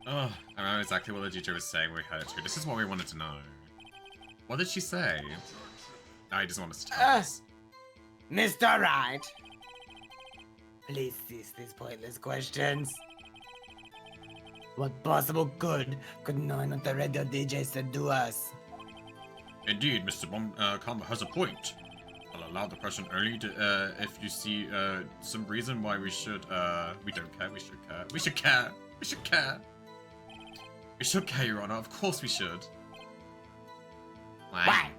Ugh, I remember exactly what the teacher was saying when we heard it too. This is what we wanted to know. What did she say? No, he doesn't want us to tell us. Mr. Right. Please cease these pointless questions. What possible good could knowing what the radio DJ said do us? Indeed, Mr. Comber has a point. I'll allow the question only to, if you see some reason why we should, we don't care, we should care. We should care! We should care! We should care, Your Honor, of course we should. Why?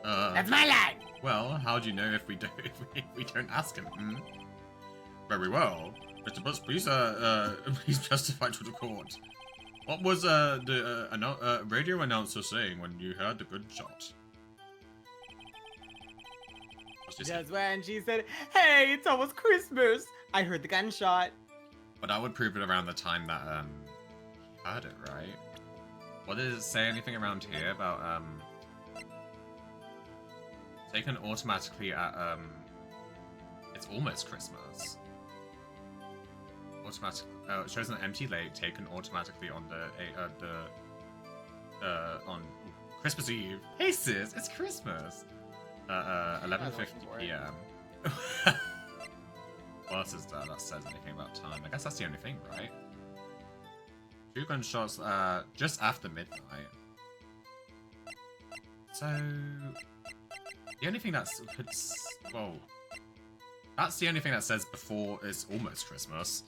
That's my line! Well, how do you know if we don't, if we don't ask him, hmm? Very well. Mr. Butts, please, please testify to the court. What was, the radio announcer saying when you heard the gunshot? What's she saying? Just when she said, hey, it's almost Christmas. I heard the gunshot. But I would prove it around the time that, he heard it, right? What does it say anything around here about, taken automatically at, it's almost Christmas. Automatic, it shows an empty lake taken automatically on on Christmas Eve. Hey sis, it's Christmas! 11:50 p.m. What else is there that says anything about time? I guess that's the only thing, right? 2 gunshots, just after midnight. So... The only thing that's... well... That's the only thing that says before it's almost Christmas.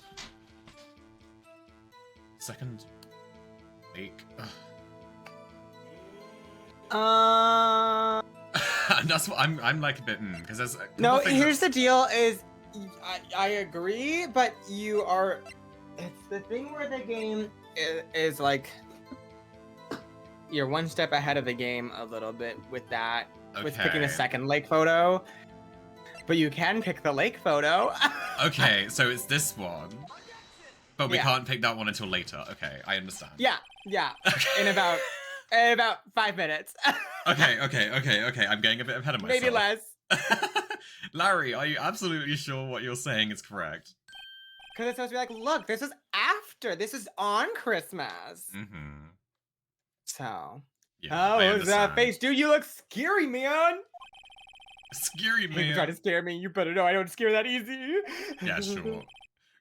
Second... week... That's what I'm like a bit, because there's... a couple No, things here's that- the deal is, I agree, but you are, it's the thing where the game is like, you're one step ahead of the game a little bit with that, with picking the Okay. second lake photo, but you can pick the lake photo. Okay, so it's this one. But we Yeah. can't pick that one until later. Okay, I understand. Yeah, in about 5 minutes. Okay. I'm getting a bit ahead of myself. Maybe less. Larry, are you absolutely sure what you're saying is correct? Because it's supposed to be like, look, this is after, this is on Christmas. Mm-hmm. So, Yeah, I oh, is that understand. face? Dude, you look scary, man. Scary You man. try to scare me. You better know I don't scare that easy. Yeah, sure.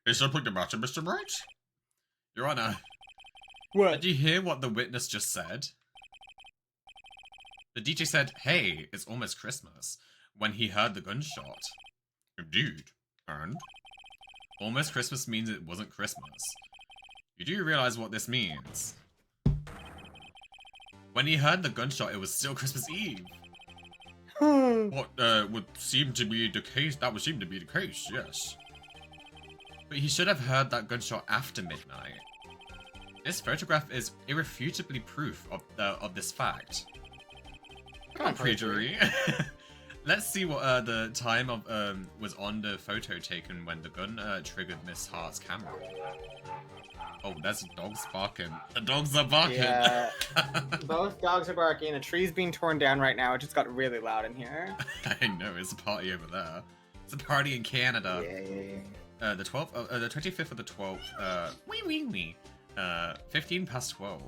Is something the matter, Mr. Bright? Your Honor, What? did you hear what the witness just said? The DJ said, "Hey, it's almost Christmas," when he heard the gunshot. Indeed. And? Almost Christmas means it wasn't Christmas. You do realize what this means? When he heard the gunshot, it was still Christmas Eve. What would seem to be the case? That would seem to be the case, yes. But he should have heard that gunshot after midnight. This photograph is irrefutably proof of this fact. Come on, Preachery. Let's see what the time of was on the photo taken when the gun triggered Miss Hart's camera. Oh, that's dogs barking. The dogs are barking. Yeah. Both dogs are barking. A tree's being torn down right now. It just got really loud in here. I know, it's a party over there. It's a party in Canada. Yeah. The 12th, the 25th of the 12th. 15 past 12.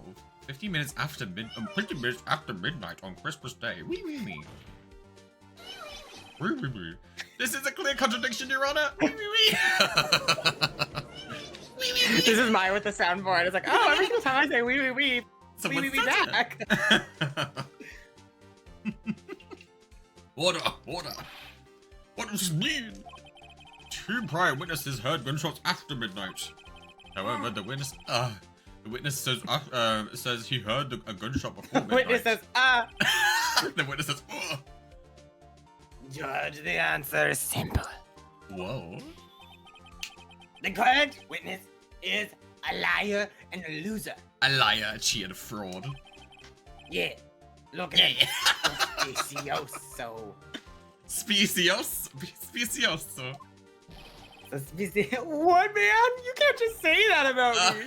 15 minutes after 20 minutes after midnight on Christmas Day. This is a clear contradiction, Your Honor. This is mine with the soundboard. It's like, oh, every single time I say wee wee wee, Someone wee wee said back. Order, order. What does this mean? 2 prior witnesses heard gunshots after midnight. However, the witness says he heard a gunshot before midnight. Witness says, The witness says, Judge, the answer is simple. Whoa. The correct witness is a liar and a loser. A liar, a cheat, and a fraud. Yeah. Look at Yeah. him. Specioso. Specioso. what, man? You can't just say that about me.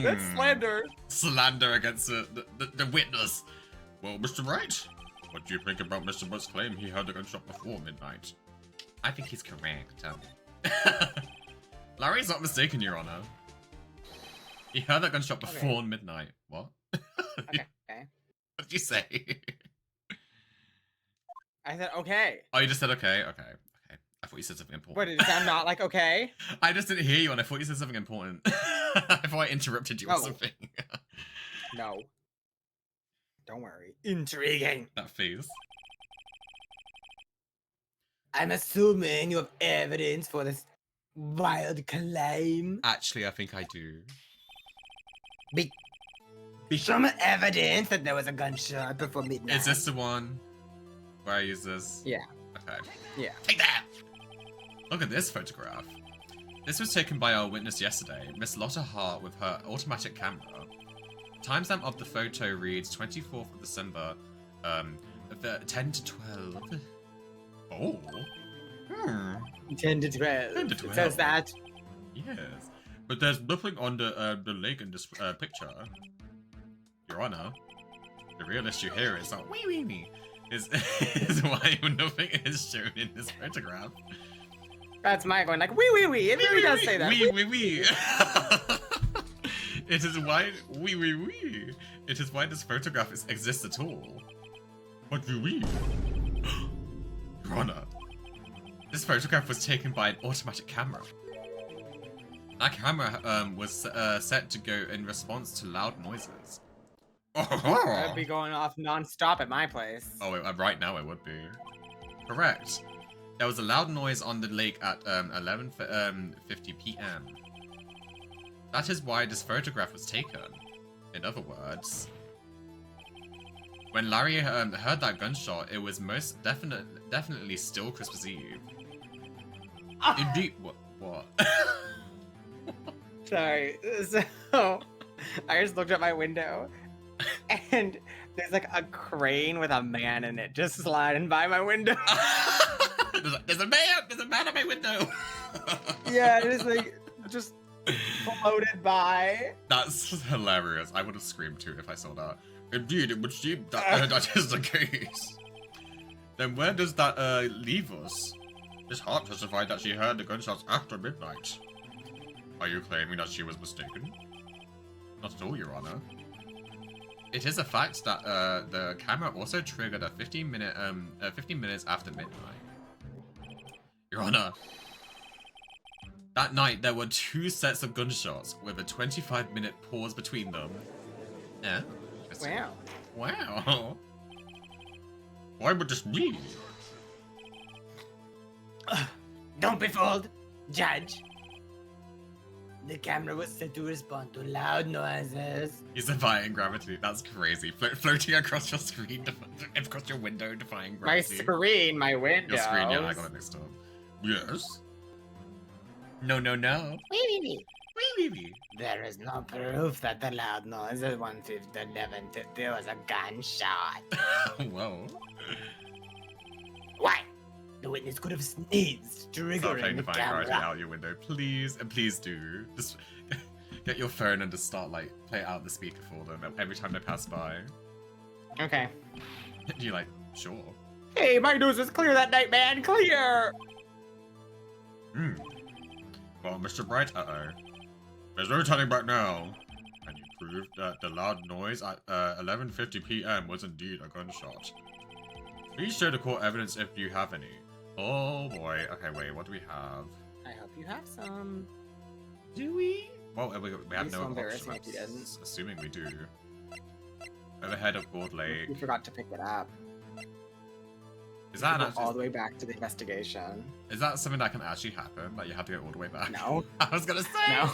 That's slander. Slander against the witness. Well, Mr. Wright, what do you think about Mr. Butt's claim he heard the gunshot before midnight? I think he's correct. Larry's not mistaken, Your Honor. He heard that gunshot before midnight. What? Okay. What did you say? I said, okay. Oh, you just said okay. I thought you said something important. What, did it sound not like okay? I just didn't hear you, and I thought you said something important. I thought I interrupted you or something. No. Don't worry. Intriguing. That phase. I'm assuming you have evidence for this wild claim. Actually, I think I do. Some evidence that there was a gunshot before midnight. Is this the one where I use this? Yeah. Okay. Yeah. Take that! Look at this photograph. This was taken by our witness yesterday, Miss Lotta Hart, with her automatic camera. Timestamp of the photo reads 24th of December, 10 to 12. Oh. 10 to 12. 10 to It 12. says that. Yes. But there's nothing on the lake in this picture. Your Honor, the real issue here is that is why nothing is shown in this photograph. That's my going like, wee wee wee. It really does say that. It is why It is why this photograph exists at all. What Your Honor, this photograph was taken by an automatic camera. That camera was set to go in response to loud noises. That'd be going off non-stop at my place. Oh, right now it would be. Correct. There was a loud noise on the lake at 11:50 p.m. That is why this photograph was taken. In other words, when Larry heard that gunshot, it was most definitely still Christmas Eve. Indeed. What? Sorry. So, I just looked at my window, and there's like a crane with a man in it just sliding by my window. There's a man at my window. Yeah, it's like just floated by. That's hilarious. I would have screamed too if I saw that. Indeed, it would seem that that is the case. Then where does that leave us? Miss Hart testified that she heard the gunshots after midnight. Are you claiming that she was mistaken? Not at all, Your Honor. it is a fact that the camera also triggered a 15 minutes after midnight. Your Honor, that night there were 2 sets of gunshots with a 25-minute pause between them. Yeah. Wow. Wow. Why would this be? Don't be fooled, Judge. The camera was set to respond to loud noises. He's defying gravity. That's crazy. Floating across your screen, across your window, defying My gravity. screen, my window. Your screen, yeah, I got it mixed up. Yes. No, no, no. WIWIWI. There is no proof that the loud noise at 11:50 was a gunshot. Whoa. Why? The witness could have sneezed, Stop triggering playing the defying gravity camera. out your window, please, and please do. Just get your phone and just start like play it out the speaker for them every time they pass by. Okay. You're like, sure. Hey, my nose was clear that night, man. Clear. Hmm. Well, Mr. Bright, there's no turning back now. And you proved that the loud noise at 11:50 p.m. was indeed a gunshot. Please show the court evidence if you have any. Oh boy. Okay, wait. What do we have? I hope you have some. Do we? Well, we have Be no so embarrassing if you options. didn't. Assuming we do. Overhead of Gold Lake. You forgot to pick it up. Is that Go all actually, the way back to the investigation. is that something that can actually happen? Like you have to go all the way back? No. I was gonna say. No.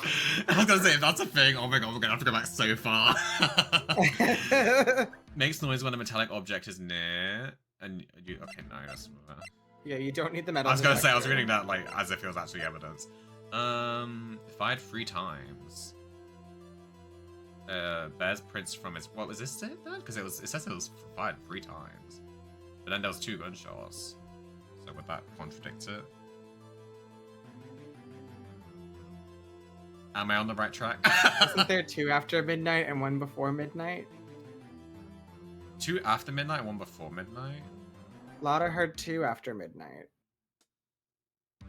I was gonna say if that's a thing. Oh my god, we're gonna have to go back so far. Makes noise when a metallic object is near. And you okay? No, that's. Yeah, you don't need the metal. I was gonna say I was detector. reading that like as if it was actually evidence. Fired 3 times. Bears prints from its. What was this then? Because it says it was fired 3 times, but then there was 2 gunshots. So would that contradict it? Am I on the right track? Isn't there 2 after midnight and 1 before midnight? 2 after midnight and 1 before midnight. Lotta heard 2 after midnight.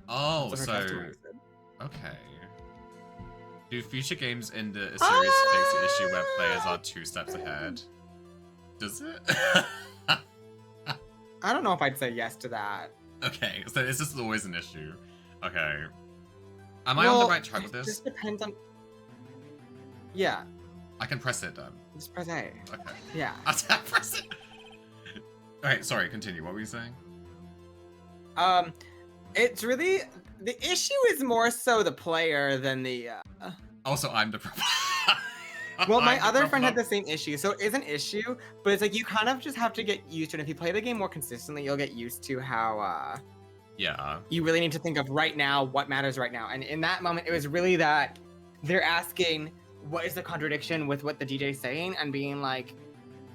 Oh, That's what her so testimony said. okay. Do future games in the series face the issue where players are 2 steps ahead? Does it? I don't know if I'd say yes to that. Okay, so it's just always an issue. Okay. Am I on the right track with It this? just depends on. Yeah, I can press it then. just press A. Okay. Yeah. I'll press it. Okay, sorry, continue. What were you saying? It's really the issue is more so the player than the. Also, I'm the problem. Well, my I'm the other friend had problem. the same issue, so it is an issue, but it's like you kind of just have to get used to it. If you play the game more consistently, you'll get used to how Yeah. you really need to think of right now what matters right now. And in that moment, it was really that they're asking what is the contradiction with what the DJ's saying, and being like,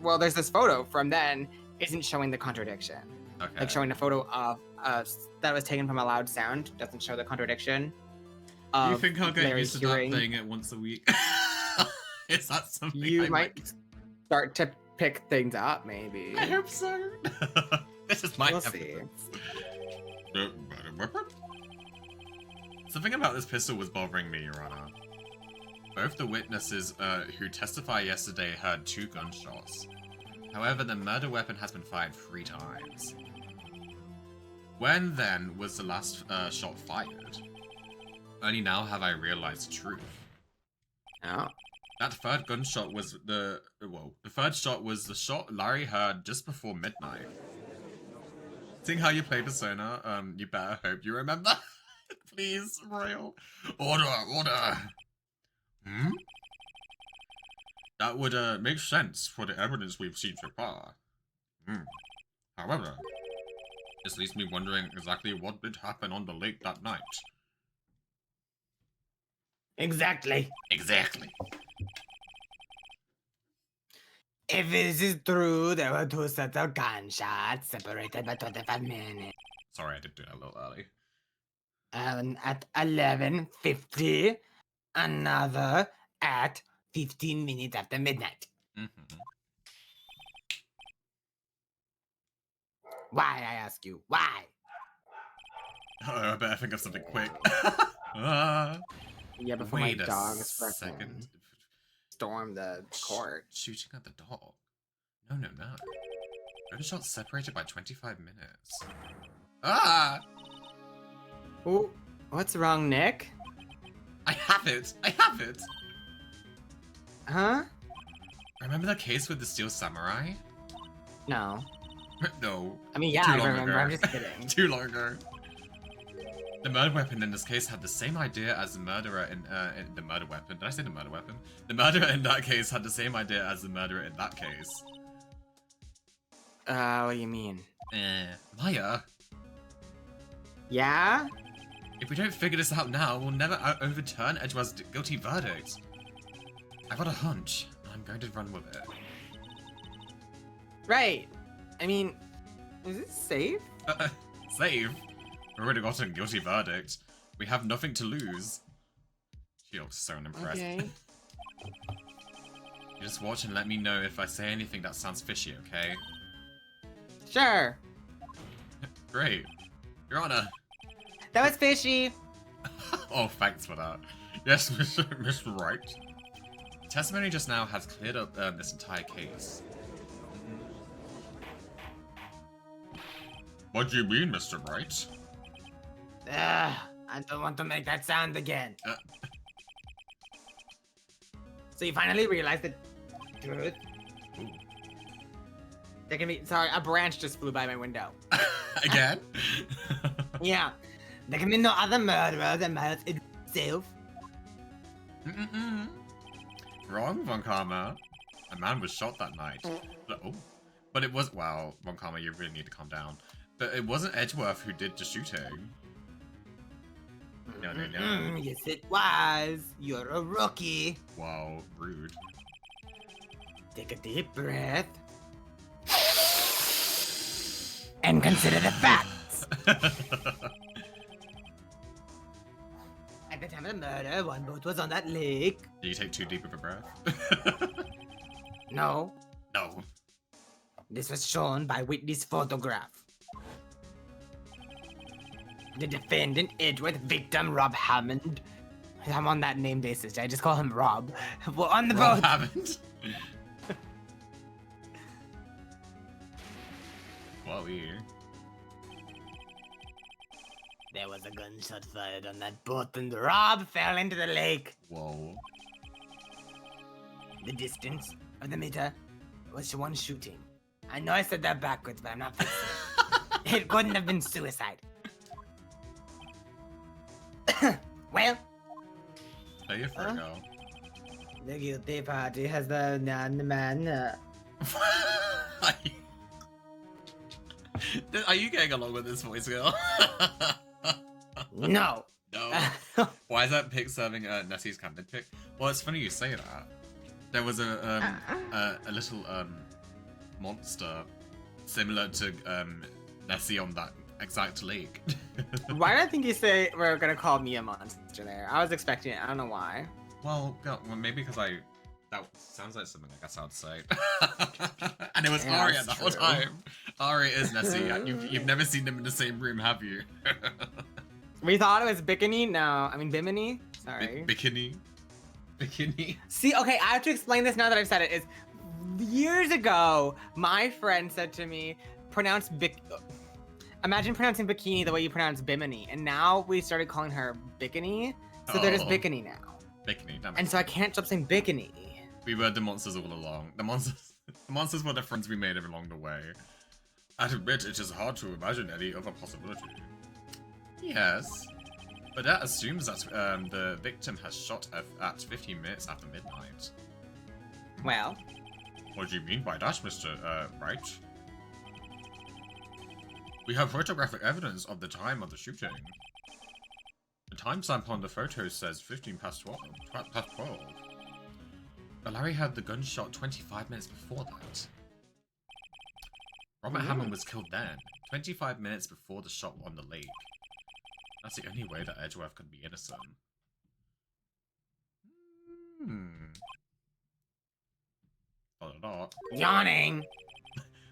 well, there's this photo from then isn't showing the contradiction. Okay. Like showing a photo of that was taken from a loud sound doesn't show the contradiction. Do you of think I'll get Larry used to that hearing- playing it once a week? Is that something You I might start to pick things up, maybe. I hope so. This is my We'll see. evidence. Something about this pistol was bothering me, Your Honor. Both the witnesses who testified yesterday heard 2 gunshots. However, the murder weapon has been fired 3 times. When then was the last shot fired? Only now have I realized the truth. Oh. That third gunshot was the third shot was the shot Larry heard just before midnight. Seeing how you play Persona, you better hope you remember. Please, Royal. Order. Hmm? That would make sense for the evidence we've seen so far. Hmm. However, this leaves me wondering exactly what did happen on the lake that night. Exactly. Exactly. If this is true, there were 2 sets of gunshots separated by 25 minutes. Sorry, I did do that a little early. And at 11:50, another at 15 minutes after midnight. Mm-hmm. Why, I ask you, why? Oh, I better think of something quick. Yeah, before Wait my a dog is barking. second. storm the court. Shooting at the dog. No. Gunshots separated by 25 minutes. Ah! Ooh, what's wrong, Nick? I have it! Huh? Remember the case with the steel samurai? No. No. I mean, yeah, Too I long remember. ago. I'm just kidding. Too long ago. The murder weapon in this case had the same idea as the murderer in the murder weapon. Did I say the murder weapon? The murderer in that case had the same idea as the murderer in that case. What do you mean? Maya, Yeah? if we don't figure this out now, we'll never overturn Edgeworth's guilty verdict. I've got a hunch, and I'm going to run with it. Right. I mean, is it safe? Save? We already got a guilty verdict. We have nothing to lose. She looks so unimpressed. Okay. You just watch and let me know if I say anything that sounds fishy, okay? Sure. Great. Your Honor. That was fishy. Oh, thanks for that. Yes, Mr. Wright. Testimony just now has cleared up this entire case. What do you mean, Mr. Wright? I don't want to make that sound again. So you finally realized the truth? Ooh. There can be. Sorry, a branch just flew by my window. Again? Yeah. There can be no other murderer than Miles itself. Wrong, Von Karma. A man was shot that night. But it was. Wow, Von Karma, you really need to calm down. But it wasn't Edgeworth who did the shooting. No. Yes, it was. You're a rookie. Wow, rude. Take a deep breath. And consider the facts. At the time of the murder, one boat was on that lake. Do you take too deep of a breath? No, No. this was shown by Whitney's photograph. The defendant, Edgeworth, victim, Rob Hammond. I'm on that name basis. I just call him Rob. Well, on the Rob boat. haven't. Whoa, There was a gunshot fired on that boat and Rob fell into the lake. Whoa. The distance of the meter was one shooting. I know I said that backwards, but I'm not fixing it. It couldn't have been suicide. Well, Are you for go? The guilty party has the man. Are you getting along with this voice girl? no. No. Why is that pic serving Nessie's candid pic? Well, it's funny you say that. There was a little monster similar to Nessie on that exact lake. Why did I think you say we're gonna call me a monster there? I was expecting it. I don't know why. Well, maybe because that sounds like something I guess I would say. And it was Yeah, Ari that's the whole true. time. Ari is Nessie. You've never seen them in the same room, have you? We thought it was Bikini. No, I mean Bimini. Sorry. Bikini. See, okay, I have to explain this now that I've said it. Is years ago, my friend said to me, imagine pronouncing bikini the way you pronounce Bimini. And now we started calling her Bikini. So they're just Oh. Bikini now. Bikini, damn it. And so I can't stop saying Bikini. We were the monsters all along. The monsters were the friends we made along the way. I admit it is hard to imagine any other possibility. Yes. But that assumes that the victim has shot at 15 minutes after midnight. Well, What do you mean by that, Mr. Wright? We have photographic evidence of the time of the shooting. The timestamp on the photo says 15 past 12. But Larry had the gunshot 25 minutes before that. Robert Hammond was killed then, 25 minutes before the shot on the lake. That's the only way that Edgeworth could be innocent. Yawning.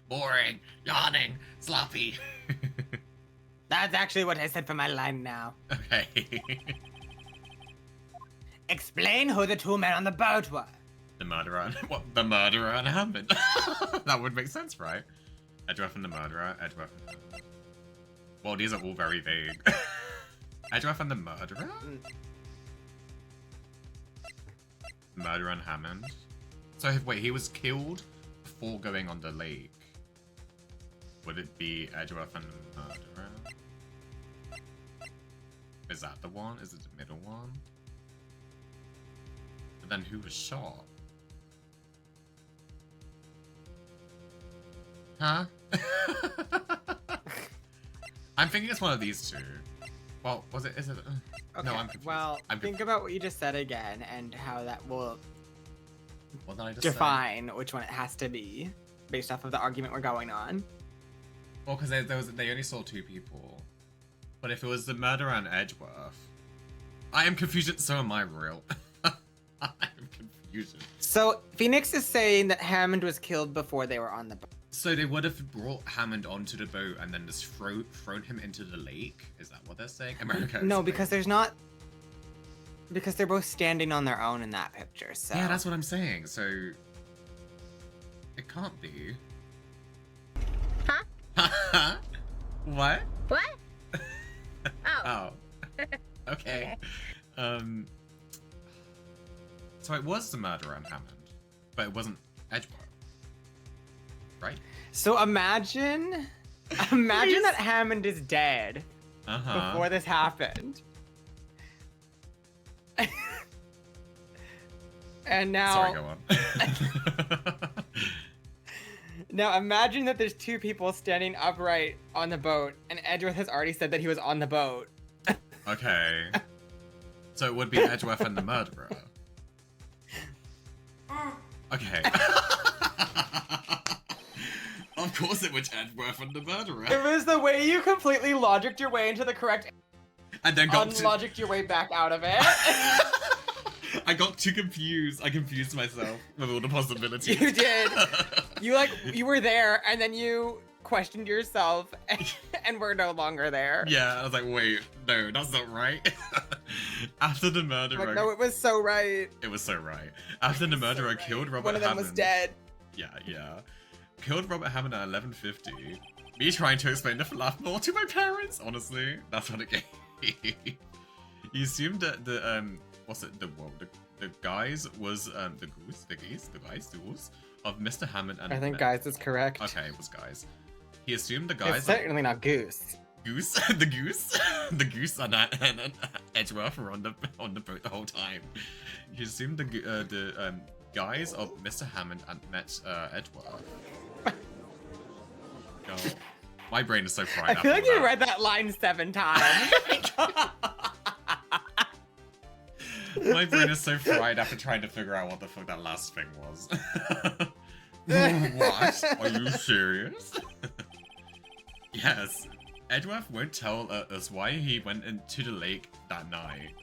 Boring, yawning, sloppy. That's actually what I said for my line now. Okay. Explain who the two men on the boat were. The murderer. What? The murderer and Hammond. That would make sense, right? Edgeworth and the murderer. Edgeworth. Well, these are all very vague. Edgeworth and the murderer? Murderer and Hammond. So, wait, he was killed before going on the lake. Would it be Edgeworth and the murderer? Is that the one? Is it the middle one? But then who was shot? Huh? I'm thinking it's one of these two. Well, was it? Is it? Okay, No, I'm confused. well, I'm think about what you just said again and how that will What did I just say? define which one it has to be based off of the argument we're going on. Well, because they only saw two people. But if it was the murderer and Edgeworth, I am confused. So am I, real. I am confused. So Phoenix is saying that Hammond was killed before they were on the boat. So they would have brought Hammond onto the boat and then just thrown him into the lake? Is that what they're saying? America. No, because there's not. Because they're both standing on their own in that picture. So Yeah, that's what I'm saying. So it can't be. Huh? What? What? Oh. Oh. Okay. So it was the murderer and Hammond, but it wasn't Edgeworth. Right? So imagine that Hammond is dead Uh-huh. before this happened. And now Sorry, go on. Now imagine that there's two people standing upright on the boat, and Edgeworth has already said that he was on the boat. Okay. So it would be Edgeworth and the murderer. Okay. Of course it was Edgeworth and the murderer. It was the way you completely logicked your way into the correct, And then got to... unlogicked your way back out of it. I got too confused. I confused myself with all the possibilities. You did. You were there, and then you questioned yourself, and we're no longer there. Yeah, I was like, wait, no, that's not right. After the murderer... Like, no, it was so right. It was so right. After the murderer killed Robert One of them Hammond... was dead. Yeah. Killed Robert Hammond at 11:50. Me trying to explain the falafel to my parents. Honestly, that's what it gave. He assumed that the the guys was the goose of Mr. Hammond and I think guys is correct. Okay, it was guys. He assumed the It's guys certainly not goose. the goose and Edgeworth were on the boat the whole time. He assumed the guys of Mr. Hammond and met Edgeworth. God. My brain is so fried. I feel like after you that. read that line 7 times. My brain is so fried after trying to figure out what the fuck that last thing was. What? Are you serious? Yes. Edgeworth won't tell us why he went into the lake that night.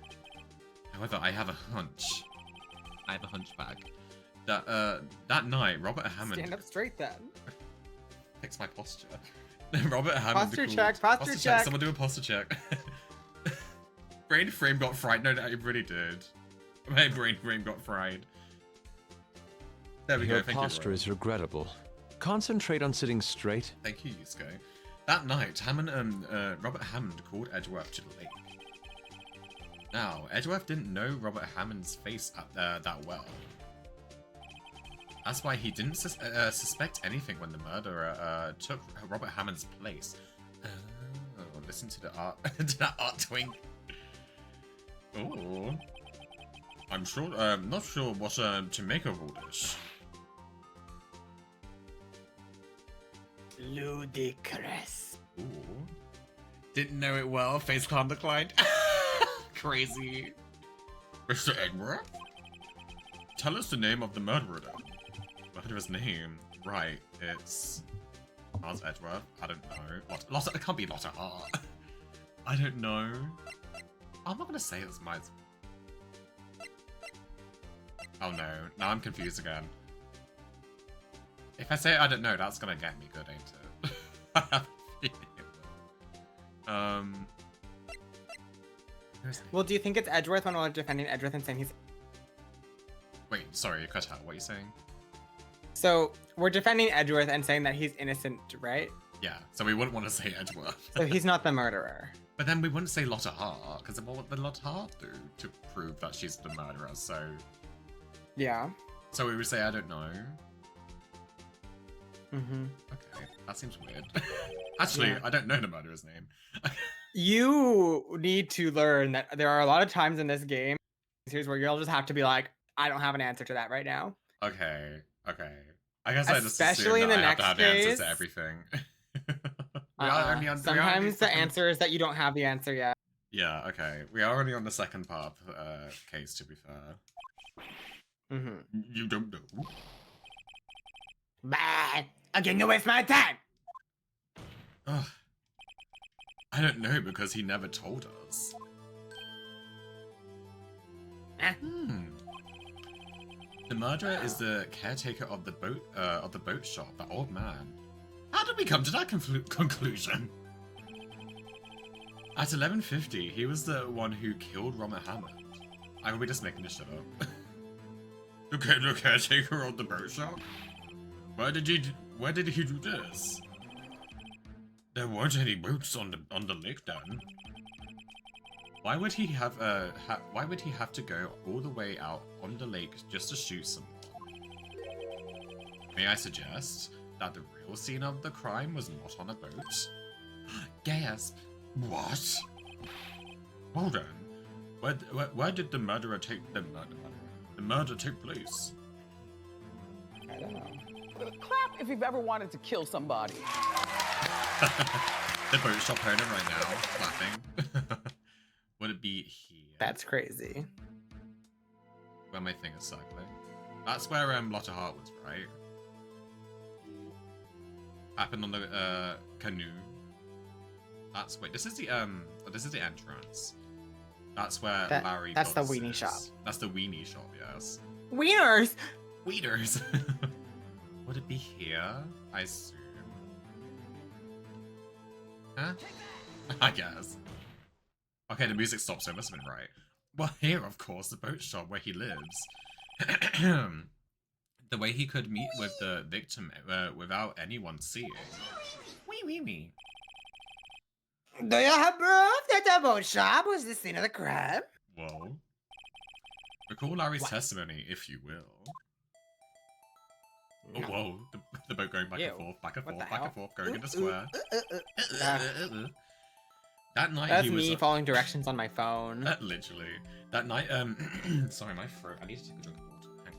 However, I have a hunch. I have a hunchback. That night, Robert Hammond... Stand up straight then. Fix my posture. Robert Hammond... Posture check, posture check. Someone do a posture check. Brain frame got fried. No, it really did. My brain frame got fried. There we go. Your Thank posture you. is regrettable. Concentrate on sitting straight. Thank you, Yusuke. That night, Robert Hammond called Edgeworth to the lake. Now, Edgeworth didn't know Robert Hammond's face that well. That's why he didn't suspect anything when the murderer took Robert Hammond's place. Oh, listen to the art, to that art twink. Oh, I'm not sure what to make of all this. Ludicrous. Ooh. Didn't know it well. Face palm declined. Crazy. Mr. Edgeworth? Tell us the name of the murderer then. Murderer's name. Right, it's... Mars Edgeworth? I don't know. Lotta, it can't be Lotta Hart. I don't know. I'm not gonna say it's my... Oh no. Now I'm confused again. If I say I don't know, that's gonna get me good, ain't it? I have a feeling it will. Well, do you think it's Edgeworth when we're defending Edgeworth and saying he's... Wait, sorry, you cut out. What are you saying? So we're defending Edgeworth and saying that he's innocent, right? Yeah, so we wouldn't want to say Edgeworth. So he's not the murderer. But then we wouldn't say Lotta Hart, because what would the Lotta Hart do to prove that she's the murderer? So Yeah. So we would say, I don't know. Mm-hmm. Okay, that seems weird. Actually, Yeah. I don't know the murderer's name. You need to learn that there are a lot of times in this game series where you'll just have to be like, I don't have an answer to that right now. Okay, okay. I guess I just assume Especially in that the I have to next have answers case. to everything. We are only on- we are Sometimes only the second- answer is that you don't have the answer yet. Yeah, okay. We are only on the second part case, to be fair. Mm-hmm. You don't know. Bah! Again, you waste my time! Ugh. I don't know because he never told us. The murderer is the caretaker of the boat shop, the old man. How did we come to that conclusion? At 11:50, he was the one who killed Robert Hammond. I will be just making this shit up. The caretaker of the boat shop? Where did he do this? There weren't any boats on the lake then. Why would he have to go all the way out on the lake just to shoot someone? May I suggest that the real scene of the crime was not on a boat? Gasp! What? Hold on. Where did the murder take place? I don't know. Clap if you've ever wanted to kill somebody. The boat shop owner right now clapping. Would it be here? That's crazy. Where my thing is circling. That's where Lotta Hart was, right? Happened on the canoe. That's this is the entrance. That's where Larry. That's the Butts weenie is. shop. That's the weenie shop, yes. Wieners! Weeders. Would it be here? I assume. Huh? I guess. Okay, the music stopped, so it must have been right. Well, here, of course, the boat shop where he lives. The way he could meet with the victim without anyone seeing. Wee. Do you have proof that the boat shop was the scene of the crime? Whoa. Recall Larry's testimony, if you will. Oh, whoa. The boat going back and forth, back and What forth, the back and hell? forth, going in the square. That night That's he was... me following directions on my phone. Literally. That night, sorry, my throat. I need to take a drink of water. Hang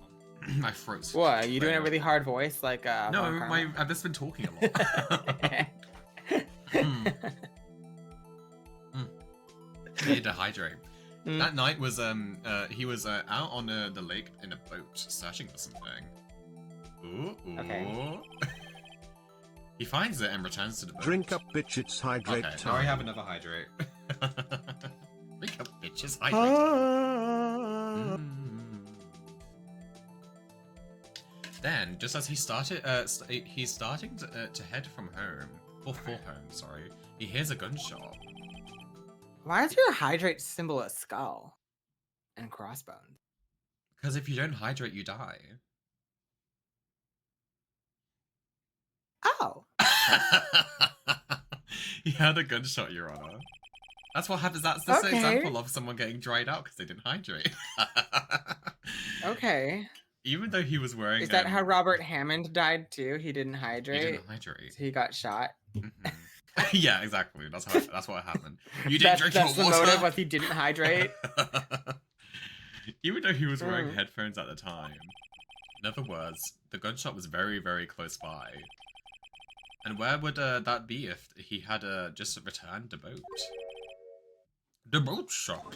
on. My throat's... What? Are you doing a very- really hard voice like No, Von Karma? I've just been talking a lot. Need to hydrate. Mm. That night was he was out on the lake in a boat searching for something. Ooh. Okay. He finds it and returns to the boat. Drink up, bitch, it's hydrate Okay, time. now I have another hydrate. Drink up, bitches, hydrate. Then, just as he's starting to head from home, or for home, sorry, he hears a gunshot. Why is your hydrate symbol a skull and crossbones? Because if you don't hydrate, you die. Oh. He had a gunshot, Your Honor. That's what happens. That's the Okay. example of someone getting dried out because they didn't hydrate. Okay. Even though he was wearing. Is that how Robert Hammond died too? He didn't He hydrate. didn't hydrate. So he got shot. Mhm. Yeah, exactly. That's what happened. You didn't drink That's your the water. motive was he didn't hydrate. Even though he was wearing Mm. headphones at the time. In other words, the gunshot was very, very close by. And where would that be if he had just returned the boat? The boat shop.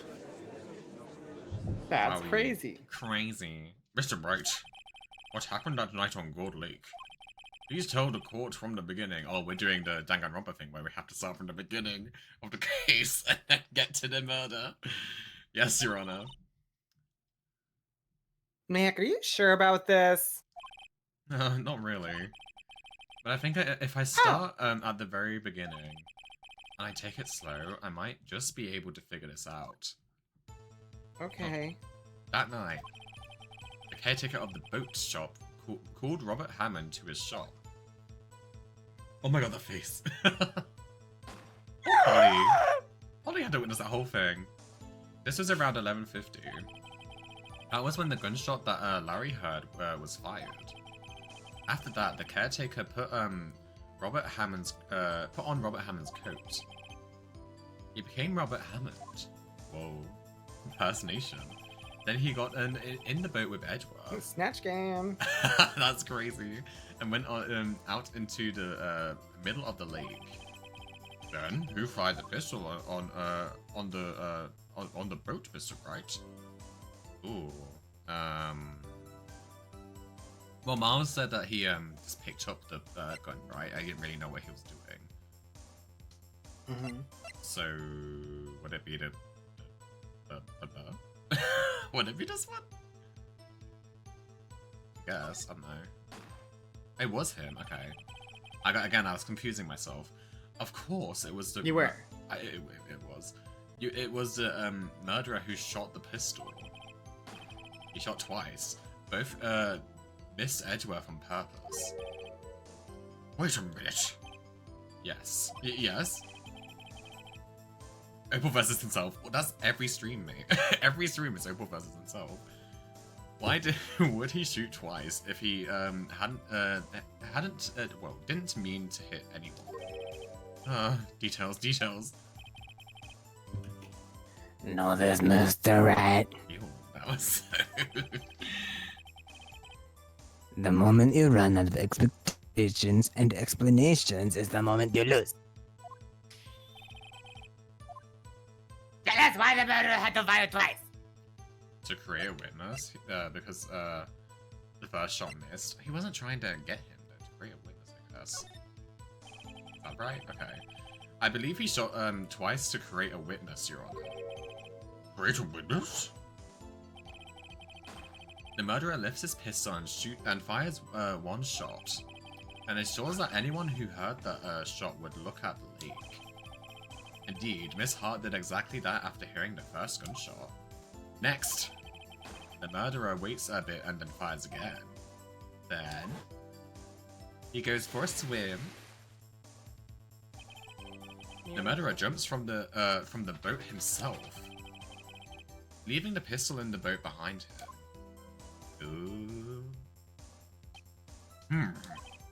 That's Wowie. crazy. Crazy. Mr. Bright, what happened that night on Gold Lake? Please tell the court from the beginning. Oh, we're doing the Danganronpa thing where we have to start from the beginning of the case and then get to the murder. Yes, Your Honor. Nick, are you sure about this? Not really. But I think if I start at the very beginning and I take it slow, I might just be able to figure this out. Okay. That night, the caretaker of the boat shop called Robert Hammond to his shop. Oh my god, that face. Holly had to witness that whole thing. This was around 11:50. That was when the gunshot that Larry heard was fired. After that, the caretaker put on Robert Hammond's coat. He became Robert Hammond. Whoa, impersonation. Then he got in the boat with Edgeworth. Snatch game. That's crazy. And went out into the middle of the lake. Then who fired the pistol on the boat, Mr. Wright? Ooh. Well, Miles said that he just picked up the gun, right? I didn't really know what he was doing. So would it be the would it be this one? I guess, I don't know. It was him, okay. I was confusing myself. Of course, it was the... You were. It was. It was the murderer who shot the pistol. He shot twice. Both missed Edgeworth on purpose. Wait a minute. Yes. Yes. Opal versus himself. Well, that's every stream, mate. Every stream is Opal versus himself. Why would he shoot twice if he didn't mean to hit anyone? Details. No, there's Mr. Right. Ew, that was so... The moment you run out of expectations and explanations is the moment you lose. That's why the murderer had to fire twice. To create a witness, because the first shot missed. He wasn't trying to get him, though, to create a witness, I guess. Is that right? Okay. I believe he shot twice to create a witness, Your Honor. Create a witness? The murderer lifts his pistol and fires one shot, and ensures that anyone who heard that shot would look at the lake. Indeed, Miss Hart did exactly that after hearing the first gunshot. Next, the murderer waits a bit and then fires again. Then, he goes for a swim. The murderer jumps from the boat himself, leaving the pistol in the boat behind him. Ooh.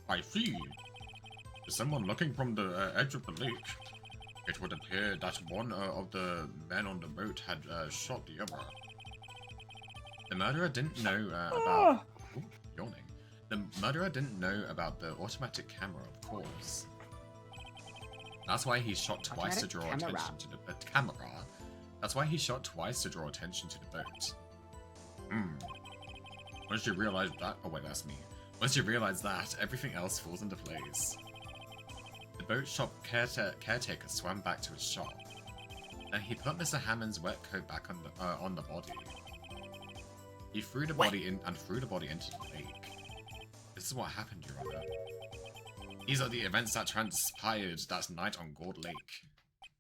I see. There's someone looking from the edge of the lake. It would appear that one of the men on the boat had shot the other. The murderer didn't know about... Ooh, yawning. The murderer didn't know about the automatic camera, of course. That's why he shot twice to draw attention to the camera. That's why he shot twice to draw attention to the boat. Once you realize that... Oh wait, that's me. Once you realize that, everything else falls into place. The boat shop caretaker swam back to his shop. Then he put Mr. Hammond's wet coat back on the body. He threw the body into the lake. This is what happened, Your Honor. These are the events that transpired that night on Gourd Lake.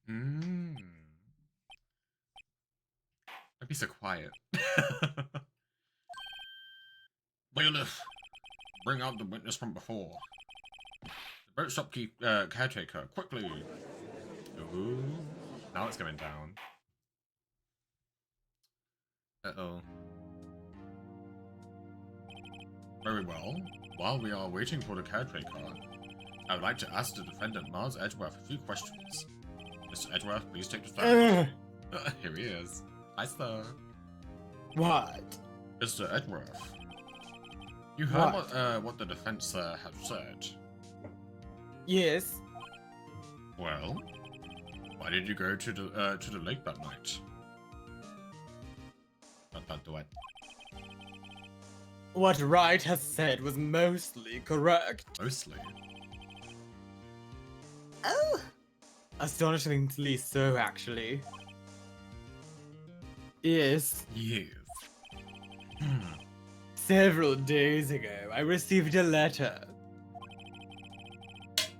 Don't be so quiet. Bailiff, bring out the witness from before. The boat shop caretaker, quickly. Ooh, now it's going down. Uh-oh. Very well. While we are waiting for the caretaker, I would like to ask the defendant, Miles Edgeworth, a few questions. Mr. Edgeworth, please take the stand. Here he is. Hi, sir. What? Mr. Edgeworth, you heard what the defense have said. Yes. Well, why did you go to the lake that night? Not the what? What Wright has said was mostly correct. Mostly. Oh! Astonishingly so, actually. Yes. Yes. Several days ago, I received a letter.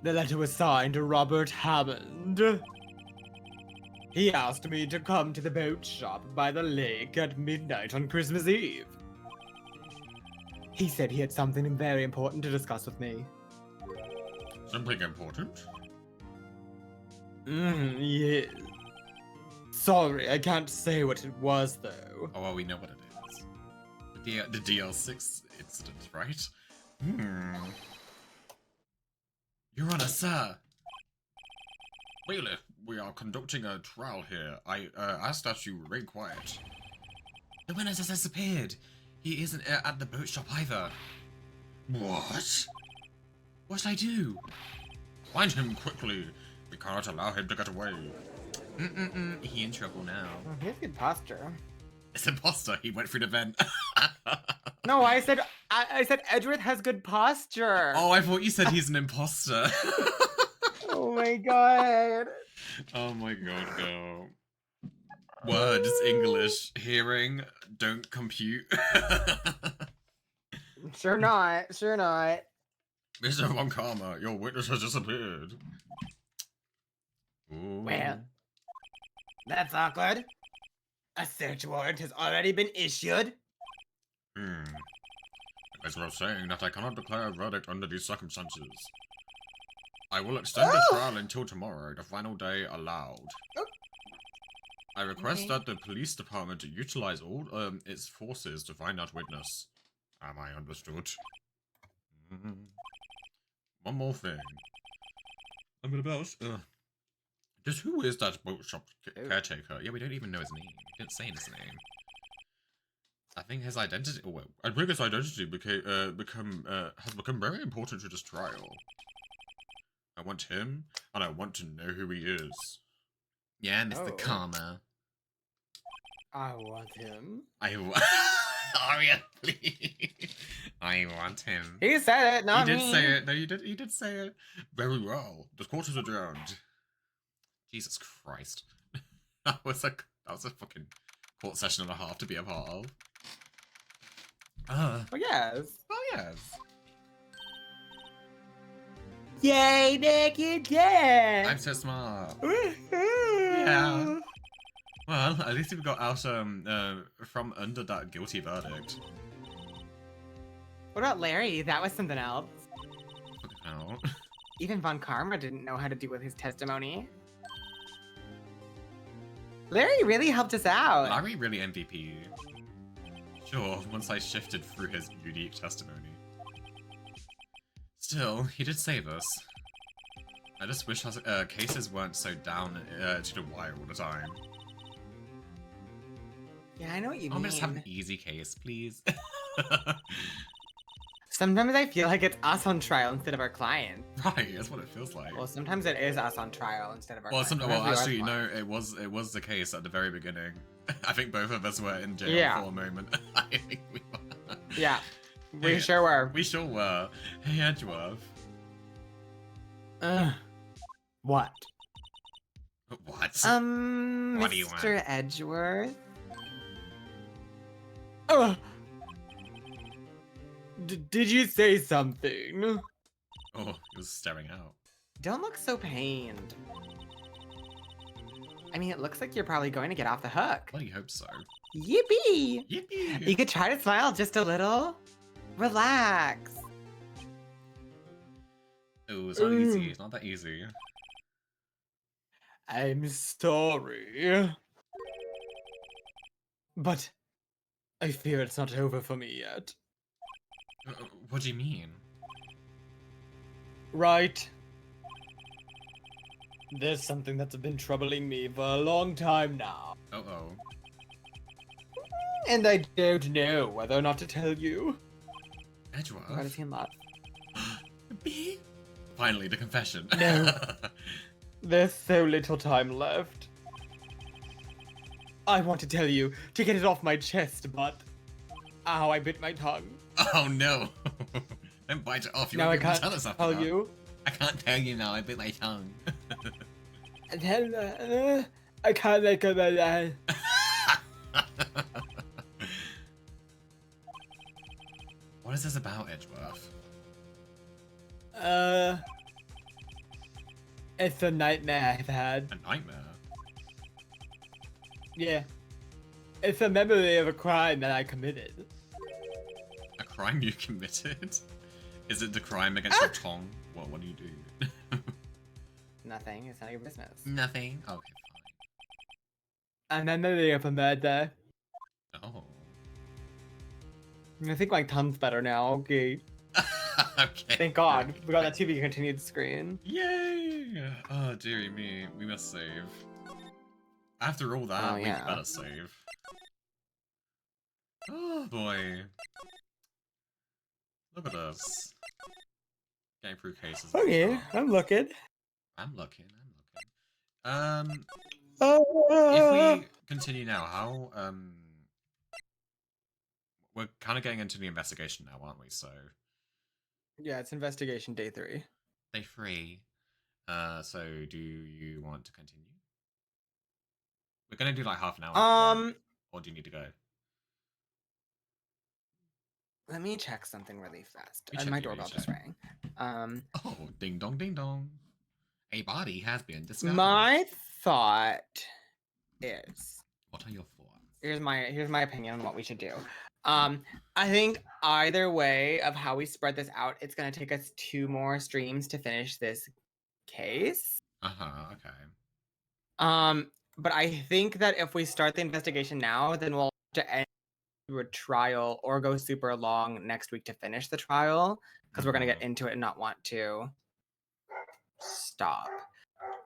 The letter was signed Robert Hammond. He asked me to come to the boat shop by the lake at midnight on Christmas Eve. He said he had something very important to discuss with me. Something important? Yeah. Sorry, I can't say what it was though. Oh, well, we know what it is. The DL6 incident, right? Your Honor, sir. Bailiff, we are conducting a trial here. I asked that you remain quiet. The witness has disappeared. He isn't at the boat shop either. What? What should I do? Find him quickly. We cannot allow him to get away. He in trouble now. He has good posture. It's imposter. He went through the vent. No, I said Edgeworth has good posture. Oh, I thought you said he's an imposter. Oh my god. Oh my god, no. Words, English, hearing, don't compute. Sure not. Sure not. Mr. Von Karma, your witness has disappeared. Ooh. Well, that's awkward. A search warrant has already been issued. As well saying that I cannot declare a verdict under these circumstances. I will extend the trial until tomorrow, the final day allowed. I request that the police department utilize all its forces to find that witness. Am I understood? One more thing. Just who is that boat shop caretaker? Yeah, we don't even know his name. He didn't say his name. I think his identity. Oh, well, I think his identity has become very important to this trial. I want him, and I want to know who he is. Yeah, Mr. Karma. I want him. Aria, please. I want him. He said it, not He me. did say it. No, you did. He did say it. Very well. The court is adjourned. Jesus Christ. That was a fucking court session and a half to be a part of. Oh yes. Oh yes. Yay, Nick, you did it! I'm so smart. Woohoo! Yeah. Well, at least we got out from under that guilty verdict. What about Larry? That was something else. Fucking hell. Even Von Karma didn't know how to deal with his testimony. Larry really helped us out. Larry really MVP. Sure, once I shifted through his unique testimony. Still, he did save us. I just wish our cases weren't so down to the wire all the time. Yeah, I know what you I'm mean. just have an easy case, please. Sometimes I feel like it's us on trial instead of our client. Right, that's what it feels like. Well, sometimes it is us on trial instead of our client. Well, actually, no, it was the case at the very beginning. I think both of us were in jail for a moment. I think we were. Yeah, we Hey, sure were. We sure were. Hey, Edgeworth. What? What? What do you want? Mr. Edgeworth. Did you say something? Oh, he was staring out. Don't look so pained. I mean, it looks like you're probably going to get off the hook. Well, you hope so. Yippee! Yippee! You could try to smile just a little. Relax. Oh, it's not easy. It's not that easy. I'm sorry. But I fear it's not over for me yet. What do you mean? Right. There's something that's been troubling me for a long time now. Uh-oh. And I don't know whether or not to tell you. What does Edgeworth? he love? Finally, the confession. No. There's so little time left. I want to tell you to get it off my chest, but... Ow, I bit my tongue. Oh no! Don't bite it off. You Now I won't be able can't to tell us after tell that. you. I can't tell you now. I bit my tongue. And then, I can't let go of that. What is this about, Edgeworth? It's a nightmare I've had. A nightmare? Yeah. It's a memory of a crime that I committed. A crime you committed? Is it the crime against your tongue? What do you do? Nothing. It's none of your business. Nothing. Okay, And then they have a murder. fine. Oh. I think my tongue's better now. Okay. Okay. Thank God. We got that to be continued screen. Yay! Oh, dearie me. We must save. After all that, Oh, we yeah. better save. Oh, boy. Look at us. Getting through cases. Okay, I'm looking. I'm looking. If we continue now, how, we're kind of getting into the investigation now, aren't we? So, Yeah, it's investigation day 3. day 3. So do you want to continue? We're gonna do like half an hour. If you want. Or do you need to go? Let me check something really fast. You check, My you doorbell just check. rang. Oh, ding dong, ding dong. A body has been discovered. My thought is What are your thoughts? here's my opinion on what we should do. I think either way of how we spread this out, it's gonna take us 2 more streams to finish this case. Okay. But I think that if we start the investigation now, then we'll have to end through a trial or go super long next week to finish the trial because we're gonna get into it and not want to stop.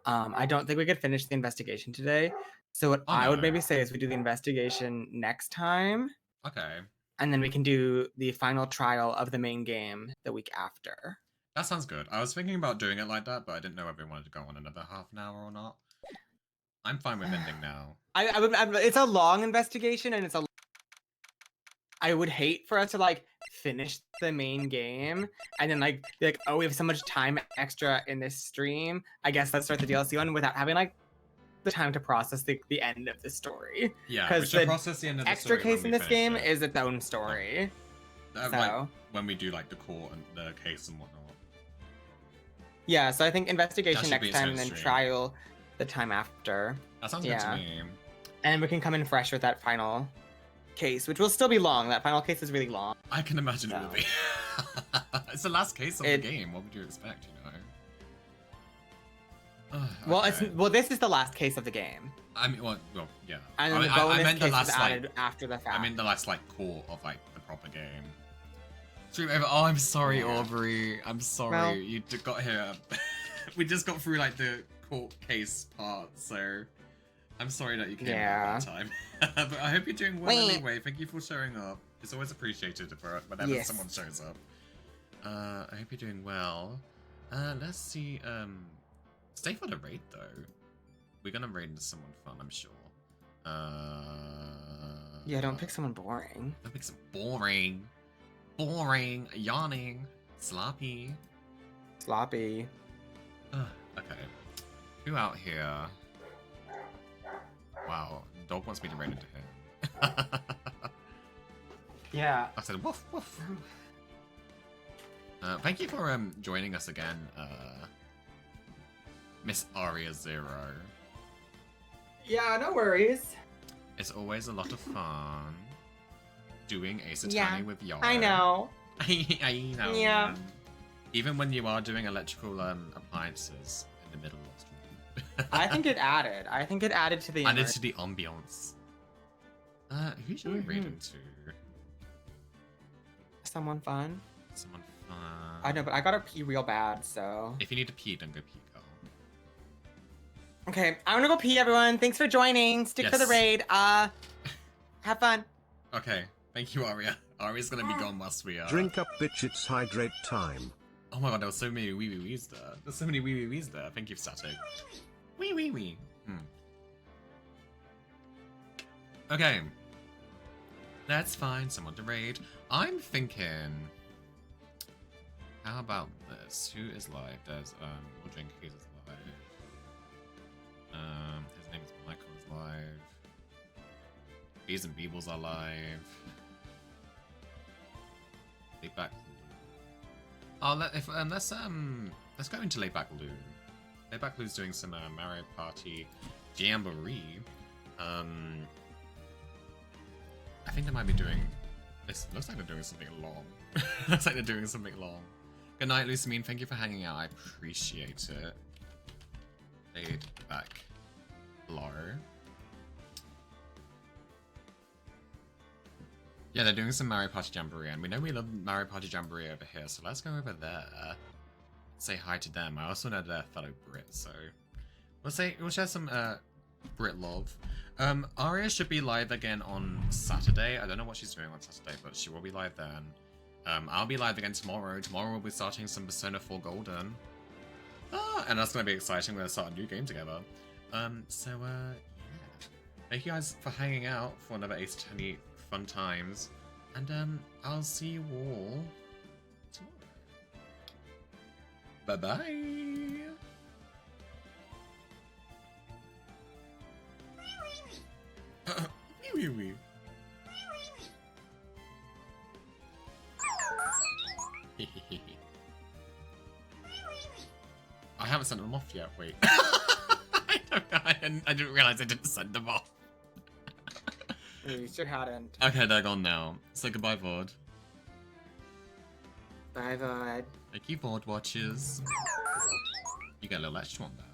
I don't think we could finish the investigation today. So what I would maybe say is we do the investigation next time. Okay. And then we can do the final trial of the main game the week after. That sounds good. I was thinking about doing it like that, but I didn't know if we wanted to go on another half an hour or not. I'm fine with ending now. It's a long investigation, and I would hate for us to like finish the main game and then like be like, oh, we have so much time extra in this stream. I guess let's start the DLC one without having like the time to process the end of the story. Yeah, because the process the end of the extra story case when in we this finish game it. is its own story. Like, when we do like the court and the case and whatnot. Yeah, so I think investigation That should be next its time own and then stream. trial the time after. That sounds good to me. And we can come in fresh with that final case, which will still be long. That final case is really long. I can imagine it will be. It's the last case of the game. What would you expect, you know? Well, this is the last case of the game. I mean, well, yeah. And then the bonus case was added after the fact. I mean the last like core of like the proper game. Stream over. Oh, I'm sorry, Aubrey. I'm sorry. Well- You got here. We just got through like the court case part, so I'm sorry that you came at that time. But I hope you're doing well anyway. Thank you for showing up. It's always appreciated for whenever someone shows up. I hope you're doing well. Let's see. Stay for the raid though. We're gonna raid into someone fun, I'm sure. Yeah, don't pick someone boring. Don't pick some boring, yawning, sloppy. Sloppy. Okay. Who out here? Wow, dog wants me to raid into him. Yeah. I said woof woof. Thank you for joining us again, Miss Aria Zero. Yeah, no worries. It's always a lot of fun doing Ace Attorney with Yara. I know. I know. Yeah. Even when you are doing electrical appliances in the middle of stream. I think it added. I think it added to the Added to the ambiance. Who should we raid into? Someone fun. Someone fun. I know, but I gotta pee real bad, so. If you need to pee, then go pee, girl. Okay, I'm gonna go pee, everyone. Thanks for joining. Stick for the Yes. raid. Have fun. Okay, thank you, Aria. Aria's gonna be gone whilst we are. Drink up, bitch, it's hydrate time. Oh my god, there were so many wee-wee-wees there. There's so many wee-wee-wees there. Thank you, Static. Wee-wee-wee. Okay. Let's find someone to raid. I'm thinking... How about this? Who is live? There's, we'll drink Case is live. His name is Michael is live. Bees and Beebles are live. Layback Lou. Oh, let's go into Layback Lou. Layback Lou's doing some Mario Party Jamboree. I think they might be doing It looks like they're doing something long. Looks like they're doing something long. Good night, Lucamine. Thank you for hanging out. I appreciate it. Fade back low. Yeah, they're doing some Mario Party Jamboree, and we know we love Mario Party Jamboree over here, so let's go over there. Say hi to them. I also know they're fellow Brit, so we'll share some Brit love. Aria should be live again on Saturday. I don't know what she's doing on Saturday, but she will be live then. I'll be live again tomorrow. Tomorrow we'll be starting some Persona 4 Golden. And that's going to be exciting. We're going to start a new game together. Yeah. Thank you guys for hanging out for another Ace Attorney fun times. And I'll see you all tomorrow. Bye-bye. WIWIWI. I haven't sent them off yet. Wait. I didn't realize I didn't send them off. You sure hadn't. Okay, they're gone now. Say goodbye, Vod. Bye, Vod. Thank you, Vod watchers. You get a little extra on that.